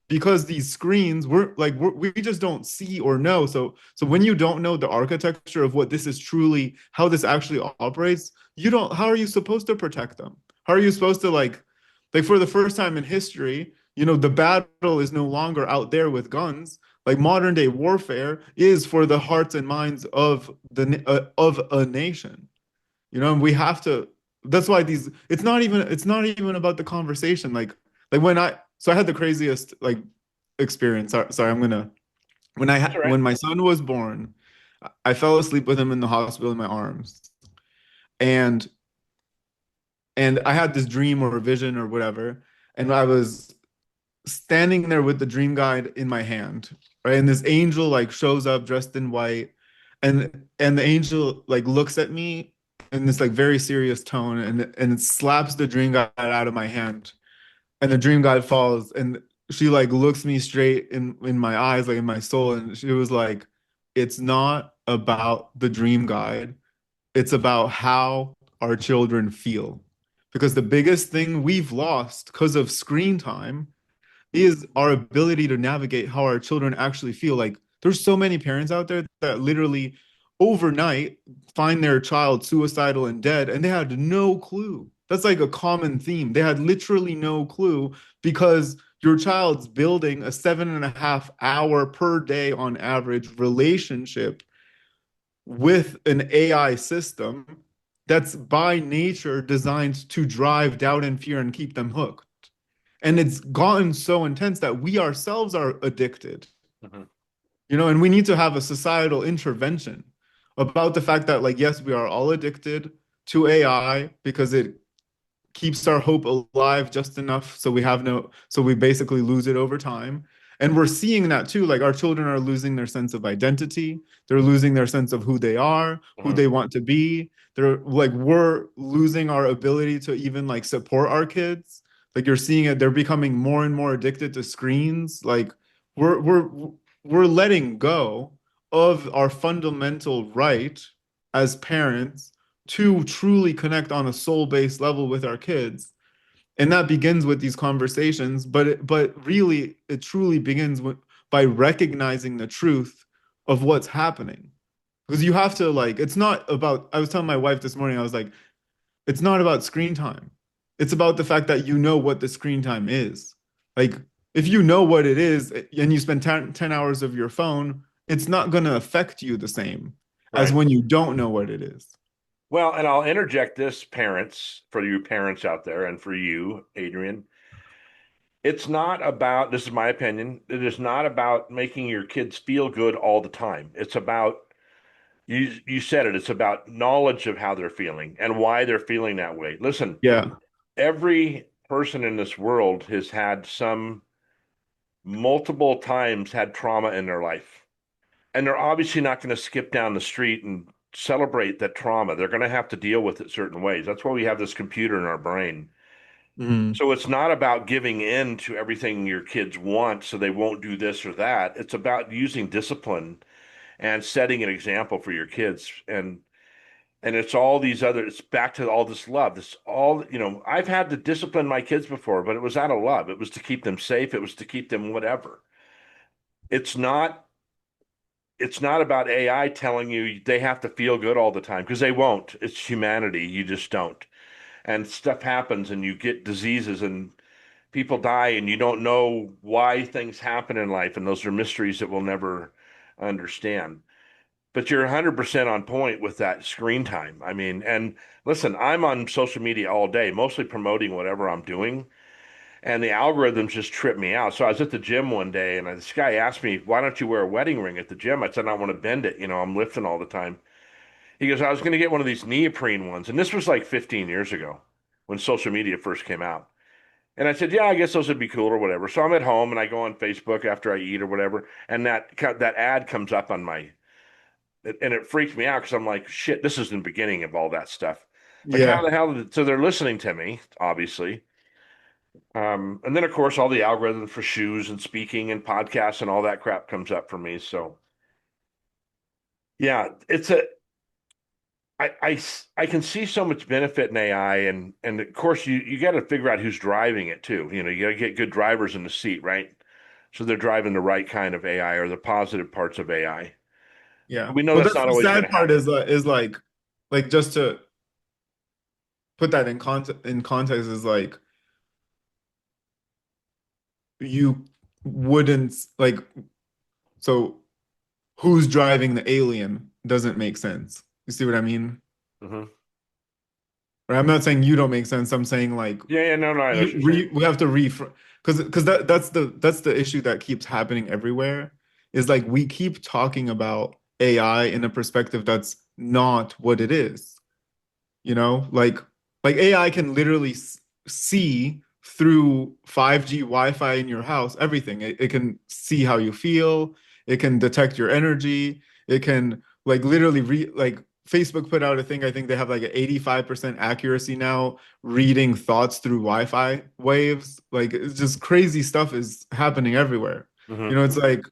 because these screens we just don't see or know. So when you don't know the architecture of what this is truly, how this actually operates, you don't how are you supposed to protect them? How are you supposed to like for the first time in history, the battle is no longer out there with guns. Like modern day warfare is for the hearts and minds of a nation. And we have to. That's why these. It's not even about the conversation. Like when I had the craziest experience. Sorry, That's all right. when my son was born, I fell asleep with him in the hospital in my arms, and I had this dream or a vision or whatever, and I was standing there with the dream guide in my hand, right? And this angel shows up dressed in white, and the angel looks at me in this very serious tone, and it slaps the dream guide out of my hand, and the dream guide falls, and she looks me straight in my eyes, in my soul, and she was like, "It's not about the dream guide. It's about how our children feel." Because the biggest thing we've lost because of screen time is our ability to navigate how our children actually feel. Like there's so many parents out there that literally overnight find their child suicidal and dead, and they had no clue. That's like a common theme. They had literally no clue because your child's building a 7.5 hour per day on average relationship with an AI system that's by nature designed to drive doubt and fear and keep them hooked. And it's gotten so intense that we ourselves are addicted, Mhm. and we need to have a societal intervention about the fact that, yes, we are all addicted to AI because it keeps our hope alive just enough so we basically lose it over time. And we're seeing that too. Like our children are losing their sense of identity. They're losing their sense of who they are, who Mhm. they want to be. We're losing our ability to even support our kids. Like you're seeing it, they're becoming more and more addicted to screens. Like we're we're we're letting go of our fundamental right as parents to truly connect on a soul-based level with our kids. And that begins with these conversations, but really it truly begins by recognizing the truth of what's happening. Because you have to it's not about, I was telling my wife this morning, I was like, it's not about screen time. It's about the fact that you know what the screen time is. Like if you know what it is and you spend 10 hours of your phone, it's not going to affect you the same as Right. when you don't know what it is. Well, and I'll interject this, parents, for you parents out there, and for you, Adrian. It's not about, this is my opinion, it is not about making your kids feel good all the time. It's about, You said it. It's about knowledge of how they're feeling and why they're feeling that way. Listen, Yeah. every person in this world has had some multiple times had trauma in their life. And they're obviously not going to skip down the street and celebrate that trauma. They're going to have to deal with it certain ways. That's why we have this computer in our brain. Mhm. So it's not about giving in to everything your kids want so they won't do this or that. It's about using discipline and setting an example for your kids. And it's all these other, it's back to all this love. This all, I've had to discipline my kids before, but it was out of love. It was to keep them safe. It was to keep them whatever. It's not it's not about AI telling you they have to feel good all the time because they won't. It's humanity. You just don't. And stuff happens and you get diseases and people die and you don't know why things happen in life. And those are mysteries that we'll never understand. But you're 100% on point with that screen time. I mean, and listen, I'm on social media all day, mostly promoting whatever I'm doing. And the algorithms just trip me out. So I was at the gym one day and this guy asked me, "Why don't you wear a wedding ring at the gym?" I said, "I want to bend it. I'm lifting all the time." He goes, "I was going to get one of these neoprene ones." And this was like 15 years ago when social media first came out. And I said, "Yeah, I guess those would be cool or whatever." So I'm at home and I go on Facebook after I eat or whatever. And that ad comes up on and it freaked me out because I'm like, shit, this is the beginning of all that stuff. Like, how Yeah. the hell so they're listening to me, obviously. And then of course all the algorithms for shoes and speaking and podcasts and all that crap comes up for me. So yeah, I can see so much benefit in AI and of course you got to figure out who's driving it too. You got to get good drivers in the seat, right? So they're driving the right kind of AI or the positive parts of AI. Yeah. But we know Well, that's that's not the always going sad to part happen. is like just to put that in context is like you wouldn't like so who's driving the alien doesn't make sense. You see what I mean? Hmm. Right? I'm not saying you don't make sense. I'm saying like Yeah, yeah, no, I know what you're saying. we have to because that's the issue that keeps happening everywhere is like we keep talking about AI in a perspective that's not what it is. Like AI can literally see through 5G Wi-Fi in your house, everything. It can see how you feel. It can detect your energy. It can like literally like Facebook put out a thing. I think they have like an 85% accuracy now reading thoughts through Wi-Fi waves. Like it's just crazy stuff is happening everywhere. Hmm. It's like,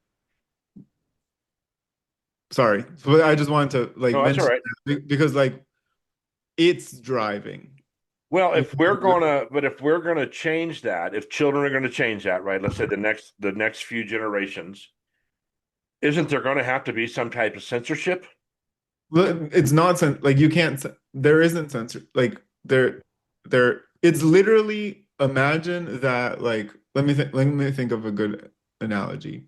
sorry, but I just wanted to like No, that's all mention right. that because like it's driving. Well, if we're gonna change that, if children are gonna change that, right? Let's say the next few generations, isn't there gonna have to be some type of censorship? It's not like you can't there isn't censor like there it's literally imagine that like let me think of a good analogy.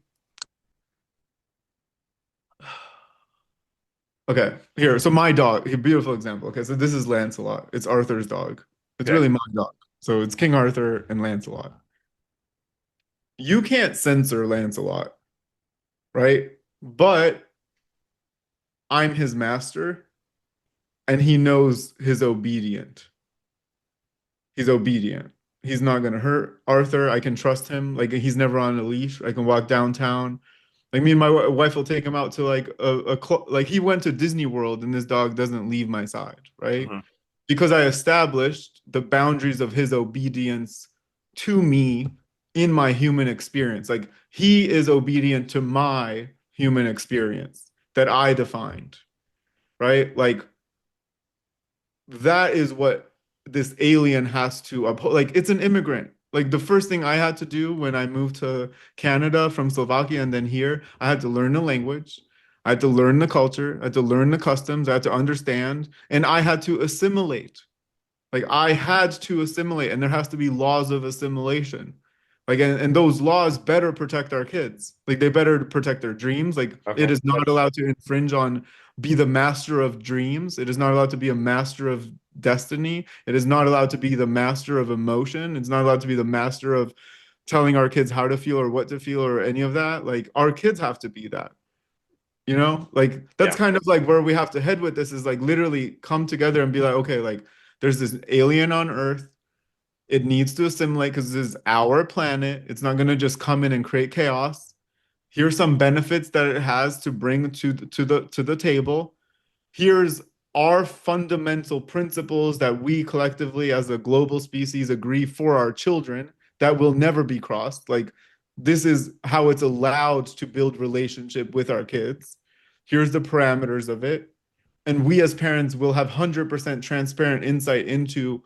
Okay, here. So my dog, a beautiful example. Okay, so this is Lancelot. It's Arthur's dog. It's Okay. really my dog. So it's King Arthur and Lancelot. You can't censor Lancelot, right? But I'm his master and he knows his obedient. He's obedient. He's not gonna hurt Arthur. I can trust him. Like he's never on a leash. I can walk downtown. Like me and my wife will take him out to like like he went to Disney World and this dog doesn't leave my side, right? Hmm. Because I established the boundaries of his obedience to me in my human experience. Like he is obedient to my human experience that I defined, right? Like that is what this alien has to uphold. Like it's an immigrant. Like the first thing I had to do when I moved to Canada from Slovakia and then here, I had to learn the language. I had to learn the culture. I had to learn the customs. I had to understand. And I had to assimilate. Like I had to assimilate, and there has to be laws of assimilation. Like, and those laws better protect our kids. Like they better protect their dreams. Like it Okay. is not allowed to infringe on, be the master of dreams. It is not allowed to be a master of destiny. It is not allowed to be the master of emotion. It's not allowed to be the master of telling our kids how to feel or what to feel or any of that. Like our kids have to be that. You know, like that's Yeah. kind of like where we have to head with this is like literally come together and be like, okay, like there's this alien on Earth. It needs to assimilate because this is our planet. It's not going to just come in and create chaos. Here's some benefits that it has to bring to the table. Here's our fundamental principles that we collectively as a global species agree for our children that will never be crossed. Like this is how it's allowed to build relationship with our kids. Here's the parameters of it. And we as parents will have 100% transparent insight into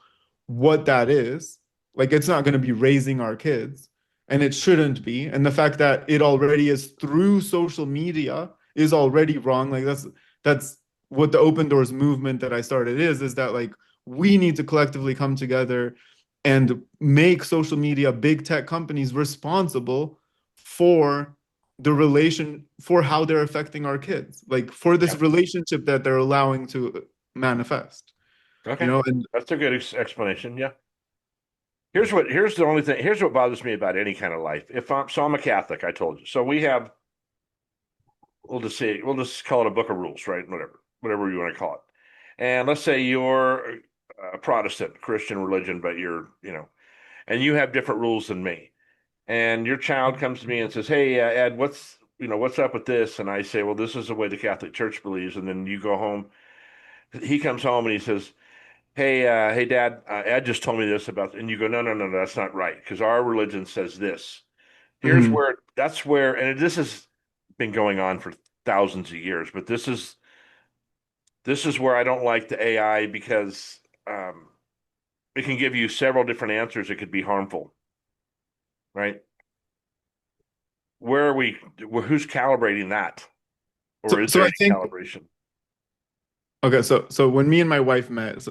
what that is. Like it's not going to be raising our kids, and it shouldn't be. And the fact that it already is through social media is already wrong. Like that's what the open doors movement that I started is that like we need to collectively come together and make social media big tech companies responsible for the relation for how they're affecting our kids, like for this Yeah. relationship that they're allowing to manifest, you Okay. know. And That's a good explanation. Yeah. Here's the only thing. Here's what bothers me about any kind of life. I'm a Catholic, I told you. So we have, we'll just call it a book of rules, right? Whatever you want to call it. And let's say you're a Protestant Christian religion, but and you have different rules than me. And your child comes to me and says, "Hey, Ed, what's up with this?" And I say, "Well, this is the way the Catholic Church believes." And then you go home. He comes home and he says, "Hey, Dad, Ed just told me this about," and you go, "No, no, no, no, that's not right because our religion says this." mhm. That's where, and this has been going on for thousands of years, but this is where I don't like the AI because it can give you several different answers. It could be harmful, right? Where are we? Who's calibrating that, or is So there I any think calibration? okay, so when me and my wife met,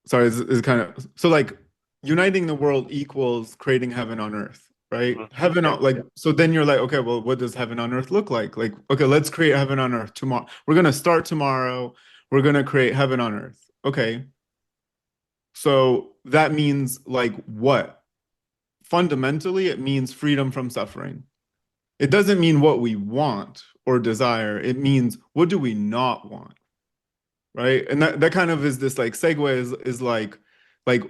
sorry, is kind of so like uniting the world equals creating heaven on earth, right? Mhm. Heaven Yeah, on like so then you're like, okay, well, what does heaven on earth look like? Like, okay, let's create heaven on earth tomorrow. We're gonna start tomorrow. We're gonna create heaven on earth. Okay, so that means like what? Fundamentally, it means freedom from suffering. It doesn't mean what we want or desire. It means what do we not want, right? And that kind of is this like segue is like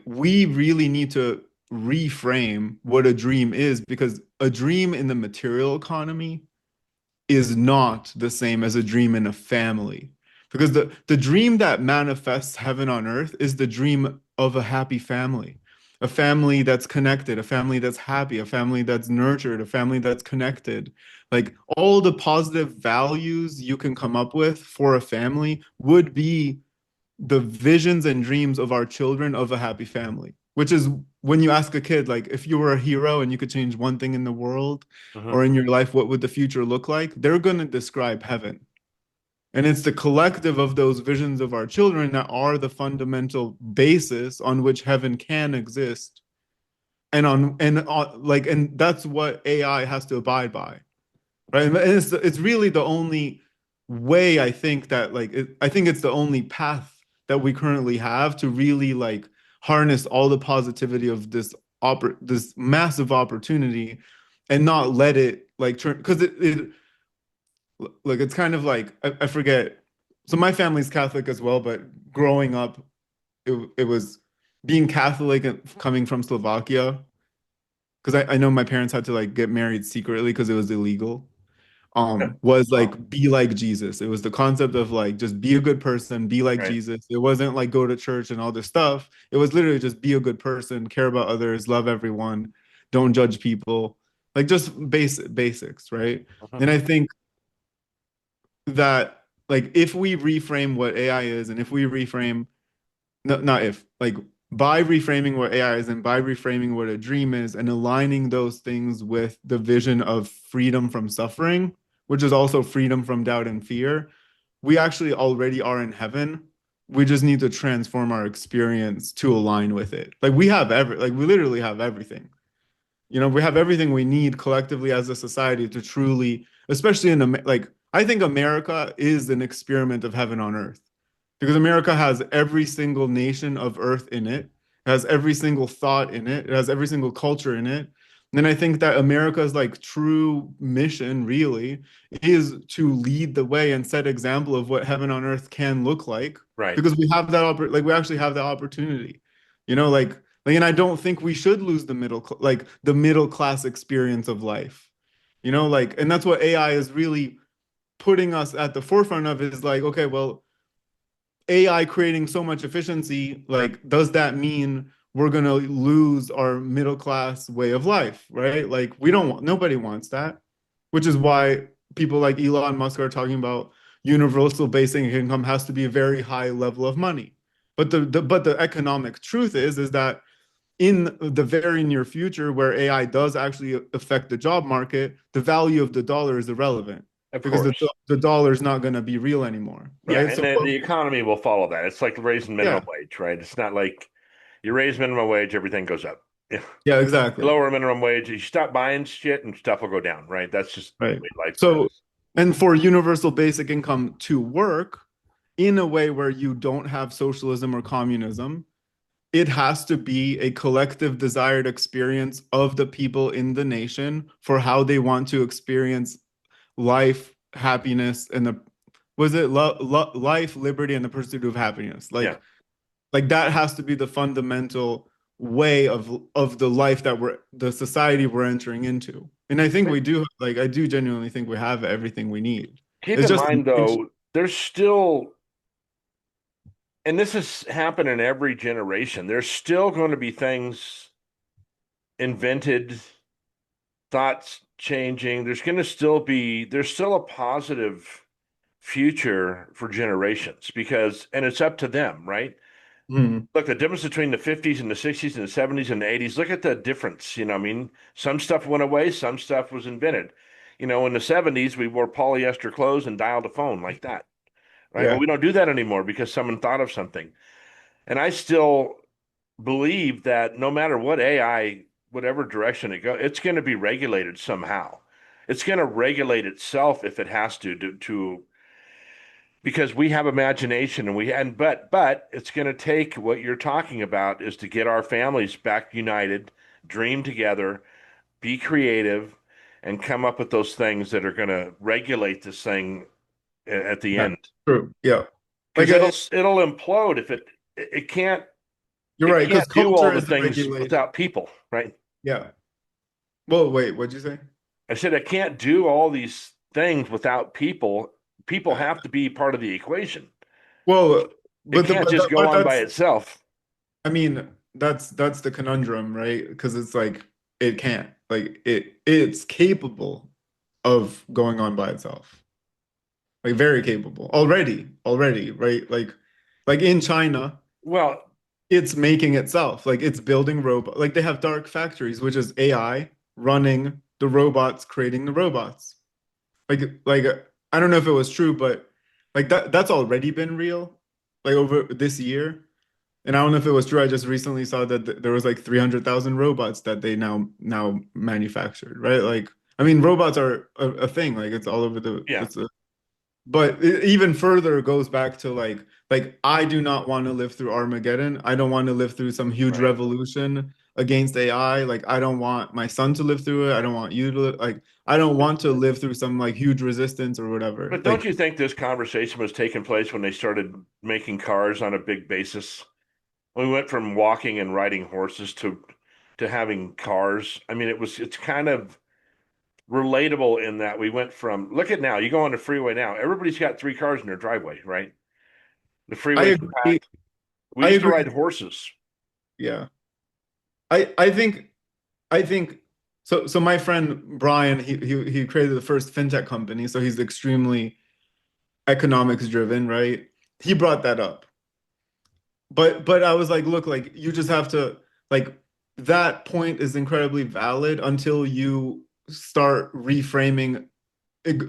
we really need to reframe what a dream is because a dream in the material economy is not the same as a dream in a family. Because the dream that manifests heaven on earth is the dream of a family that's connected, a family that's happy, a family that's nurtured, a family that's connected. Like all the positive values you can come up with for a family would be the visions and dreams of our children of a happy family, which is when you ask a kid, like, if you were a hero and you could change one thing in the world hmm or in your life, what would the future look like? They're going to describe heaven. And it's the collective of those visions of our children that are the fundamental basis on which heaven can exist. And that's what AI has to abide by, right? And it's really the only way I think that I think it's the only path that we currently have to really like harness all the positivity of this massive opportunity and not let it like turn because it like it's kind of like I forget. So my family's Catholic as well, but growing up, it was being Catholic and coming from Slovakia because I know my parents had to like get married secretly because it was illegal was Oh, like be like Jesus. It was the concept of like just be a good person, be like right. Jesus. It wasn't like go to church and all this stuff. It was literally just be a good person, care about others, love everyone, don't judge people. Like just basics, right? Mhm. And I think that like if we reframe what AI is and if we reframe no, not if like by reframing what AI is and by reframing what a dream is and aligning those things with the vision of freedom from suffering, which is also freedom from doubt and fear, we actually already are in heaven. We just need to transform our experience to align with it. Like we literally have everything. You know, we have everything we need collectively as a society to truly, especially like I think America is an experiment of heaven on earth because America has every single nation of earth in it. It has every single thought in it. It has every single culture in it. And I think that America's like true mission really is to lead the way and set example of what heaven on earth can look like, Right. because we have that like we actually have that opportunity. And I don't think we should lose the like the middle class experience of life. And that's what AI is really putting us at the forefront of, is like, okay, well, AI creating so much efficiency, like, does that mean we're going to lose our middle class way of life, right? Like, nobody wants that, which is why people like Elon Musk are talking about universal basic income has to be a very high level of money. But the economic truth is that in the very near future, where AI does actually affect the job market, the value of the dollar is irrelevant, Of because course. the dollar is not going to be real anymore, Yeah, right? and the economy will follow that. It's like raising minimum Yeah, wage, right? It's not like you raise minimum wage, everything goes up. yeah, You exactly. lower minimum wage, you stop buying shit and stuff will go down, right? That's just the Right. way life So, works. and for universal basic income to work in a way where you don't have socialism or communism, it has to be a collective desired experience of the people in the nation for how they want to experience life, happiness, and life, liberty, and the pursuit of happiness. Yeah. Like that has to be the fundamental way of the life that the society we're entering into. And I think we do, like, I do genuinely think we have everything we need. Keep It's in just mind, though, there's still, and this has happened in every generation, there's still going to be things invented, thoughts changing. There's still a positive future for generations because, and it's up to them, right? Mhm. Look, the difference between the 50s and the 60s and the 70s and the 80s, look at the difference. I mean, some stuff went away, some stuff was invented. In the 70s, we wore polyester clothes and dialed a phone like that, right? Well, Yeah. we don't do that anymore because someone thought of something. And I still believe that no matter what AI, whatever direction it goes, it's going to be regulated somehow. It's going to regulate itself if it has to because we have imagination but it's going to take what you're talking about is to get our families back united, dream together, be creative, and come up with those things that are going to regulate this thing at the Yeah. end. True. Yeah. Like Because it'll implode if it can't you're it right, because can't do all culture the is things regulated. without people, right? Yeah. Well, wait, what'd you say? I said it can't do all these things without people. People have to be part of the equation. Well, It but the, can't but, just the, go but on by that's itself. I mean, that's the conundrum, right? Because it's like it can't. Like it's capable of going on by itself. Like very capable. Already, right? Like in China, Well, it's making itself. Like it's building robot. Like they have dark factories, which is AI running the robots, creating the robots. Like I don't know if it was true, but like that's already been real, like over this year. And I don't know if it was true. I just recently saw that there was like 300,000 robots that they now manufactured, right? Like, I mean, robots are a thing. Like, it's all over yeah, but it even further goes back to like I do not want to live through Armageddon. I don't want to live through some huge right. revolution against AI. Like, I don't want my son to live through it. I don't want you to like. I don't want to live through some like huge resistance or whatever. But don't Like, you think this conversation was taking place when they started making cars on a big basis? We went from walking and riding horses to having cars. I mean, it's kind of relatable in that we went from look at now, you go on the freeway now, everybody's got three cars in their driveway, right? The I freeways are agree. packed. We I used to agree. ride horses. Yeah. I think so my friend Brian, he created the first fintech company, so he's extremely economics driven, right? He brought that up. But I was like, look, like you just have to like that point is incredibly valid until you start reframing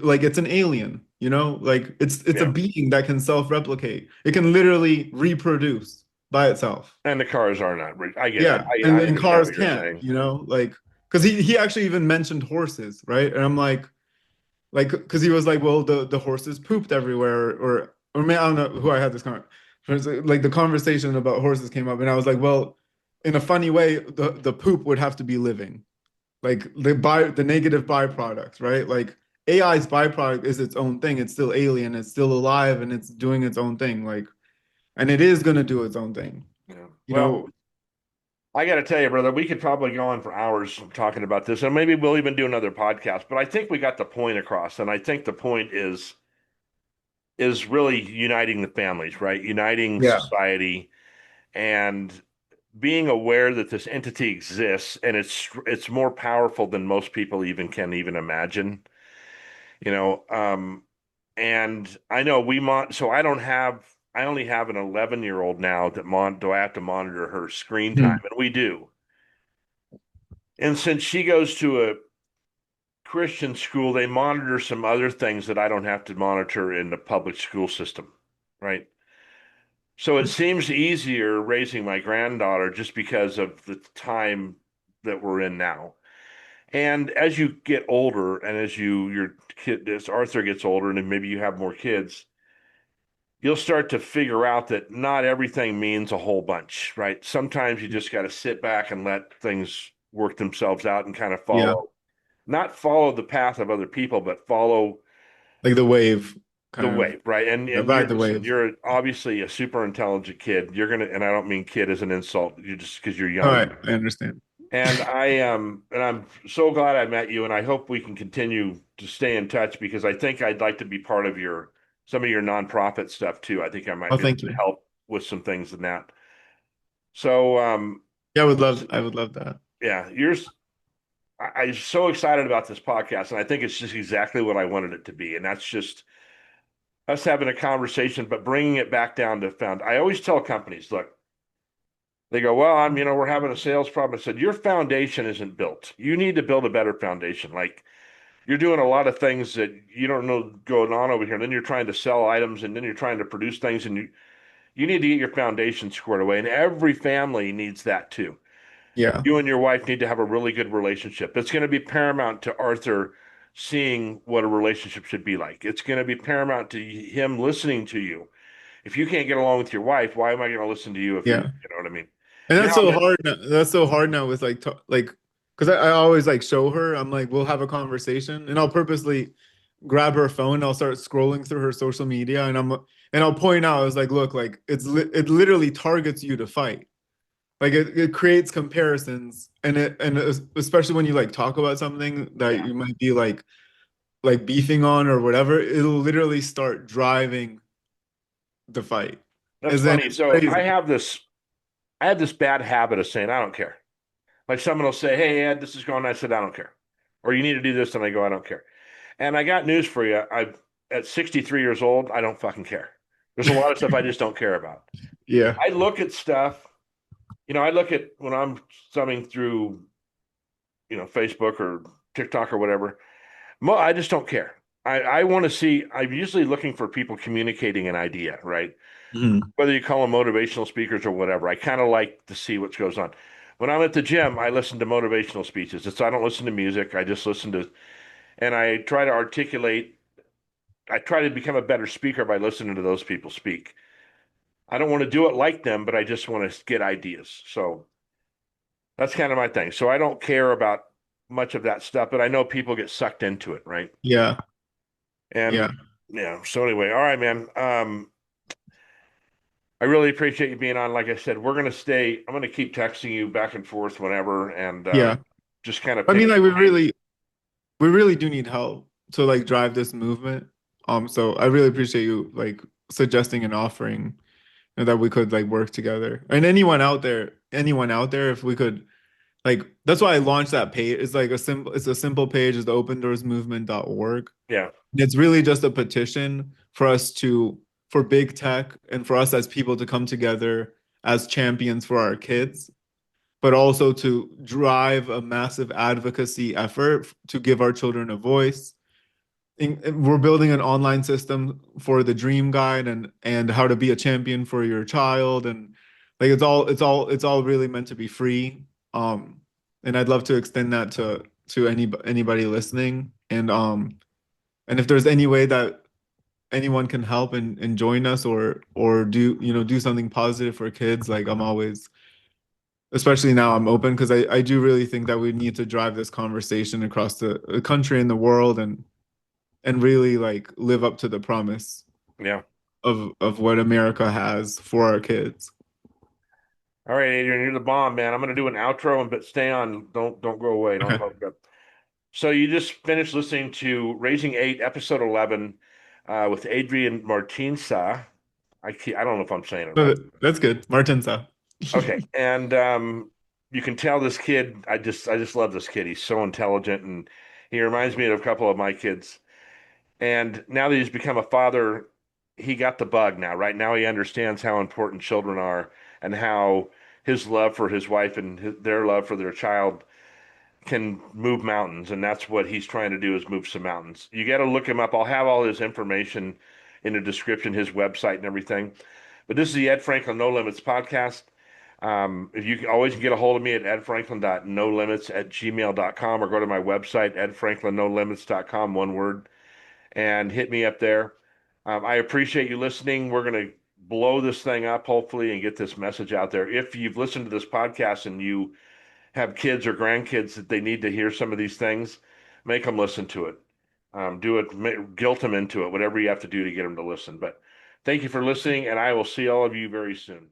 like it's an alien, Like it's a Yeah. being that can self-replicate. It can literally reproduce by itself. And the cars are not. I get that. Yeah, I and understand cars what you're can't, saying. like because he actually even mentioned horses, right? And I'm like because he was like, well, the horses pooped everywhere, or man, I don't know who I had this like the conversation about horses came up, and I was like, well, in a funny way, the poop would have to be living, like the negative byproducts, right? Like AI's byproduct is its own thing. It's still alien, it's still alive, and it's doing its own thing. Like, and it is gonna do its own thing. Yeah. You Well, know, I got to tell you, brother, we could probably go on for hours talking about this, and maybe we'll even do another podcast. But I think we got the point across, and I think the point is really uniting the families, right? Uniting yeah. society and being aware that this entity exists, and it's more powerful than most people even can even imagine. You know, and I know so I only have an 11-year-old now that do I have to monitor her screen time, Hmm. and we do. And since she goes to a Christian school, they monitor some other things that I don't have to monitor in the public school system, right? So it seems easier raising my granddaughter just because of the time that we're in now. And as you get older, and as Arthur gets older, and then maybe you have more kids, you'll start to figure out that not everything means a whole bunch, right? Sometimes you just got to sit back and let things work themselves out and kind of Yeah. not follow the path of other people, but follow Like the wave the kind of, way, right? yeah, And ride the listen, wave. you're obviously a super intelligent kid. And I don't mean kid as an insult. You just because you're All young. right, I understand. And I'm so glad I met you, and I hope we can continue to stay in touch because I think I'd like to be part of some of your nonprofit stuff too. I think I might Oh, be able thank to you. help with some things in that. So Yeah, I would love that. yeah, I'm so excited about this podcast, and I think it's just exactly what I wanted it to be, and that's just us having a conversation, but bringing it back down to found. I always tell companies, look, they go, well, we're having a sales problem. I said, your foundation isn't built. You need to build a better foundation. Like you're doing a lot of things that you don't know going on over here. And then you're trying to sell items and then you're trying to produce things and you need to get your foundation squared away. And every family needs that too. Yeah. You and your wife need to have a really good relationship. It's going to be paramount to Arthur seeing what a relationship should be like. It's going to be paramount to him listening to you. If you can't get along with your wife, why am I going to listen to you if Yeah. you know what I mean? And You know that's how so many, hard now. That's so hard now with like like because I always like show her. I'm like, we'll have a conversation, and I'll purposely grab her phone. And I'll start scrolling through her social media, and I'll point out, I was like, look, like it literally targets you to fight. Like it creates comparisons, and especially when you like talk about something that yeah, you might be like beefing on or whatever, it'll literally start driving the fight. that's And then funny. it's So crazy. I have this bad habit of saying, I don't care. Like someone will say, hey, Ed, this is going on. I said, I don't care. Or you need to do this. And I go, I don't care. And I got news for you. At 63 years old, I don't fucking care. There's a lot of stuff I just don't care about. Yeah. I look at stuff, I look at when I'm thumbing through, Facebook or TikTok or whatever. I just don't care. I want to see, I'm usually looking for people communicating an idea, right? Mhm. Whether you call them motivational speakers or whatever. I kind of like to see what goes on. When I'm at the gym, I listen to motivational speeches. I don't listen to music. I just listen to, and I try to articulate. I try to become a better speaker by listening to those people speak. I don't want to do it like them, but I just want to get ideas. So that's kind of my thing. So I don't care about much of that stuff, but I know people get sucked into it, right? Yeah. And Yeah. yeah. So anyway, all right, man. I really appreciate you being on. Like I said, I'm gonna keep texting you back and forth whenever, and Yeah. just kind of I pick mean, like your brain. we really do need help to like drive this movement. So I really appreciate you like suggesting and offering that we could like work together. And anyone out there, if we could like, that's why I launched that page. It's a simple page, it's the opendoorsmovement.org. Yeah, It's really just a petition for for big tech and for us as people to come together as champions for our kids, but also to drive a massive advocacy effort to give our children a voice. We're building an online system for the dream guide and how to be a champion for your child, and like it's all really meant to be free. And I'd love to extend that to anybody listening. And if there's any way that anyone can help and join us or do do something positive for kids, like especially now I'm open because I do really think that we need to drive this conversation across the country and the world and really like live up to the promise Yeah. of what America has for our kids. All right, Adrian, you're the bomb, man. I'm gonna do an outro, and but stay on. Don't go away. Don't Okay. go. So you just finished listening to Raising Eight, episode 11, with Adrian Martinca. I don't know if I'm saying it right. That's good. Martinsa. Okay, and you can tell this kid. I just love this kid. He's so intelligent, and he reminds me of a couple of my kids. And now that he's become a father, he got the bug now. Right now, he understands how important children are and how his love for his wife and their love for their child can move mountains, and that's what he's trying to do is move some mountains. You got to look him up. I'll have all his information in the description, his website and everything. But this is the Ed Franklin No Limits podcast. If you can always get a hold of me at edfranklin.nolimits@gmail.com, or go to my website, edfranklinnolimits.com, one word, and hit me up there. I appreciate you listening. We're going to blow this thing up, hopefully, and get this message out there. If you've listened to this podcast and you have kids or grandkids that they need to hear some of these things, make them listen to it. Do it, guilt them into it, whatever you have to do to get them to listen. But thank you for listening, and I will see all of you very soon.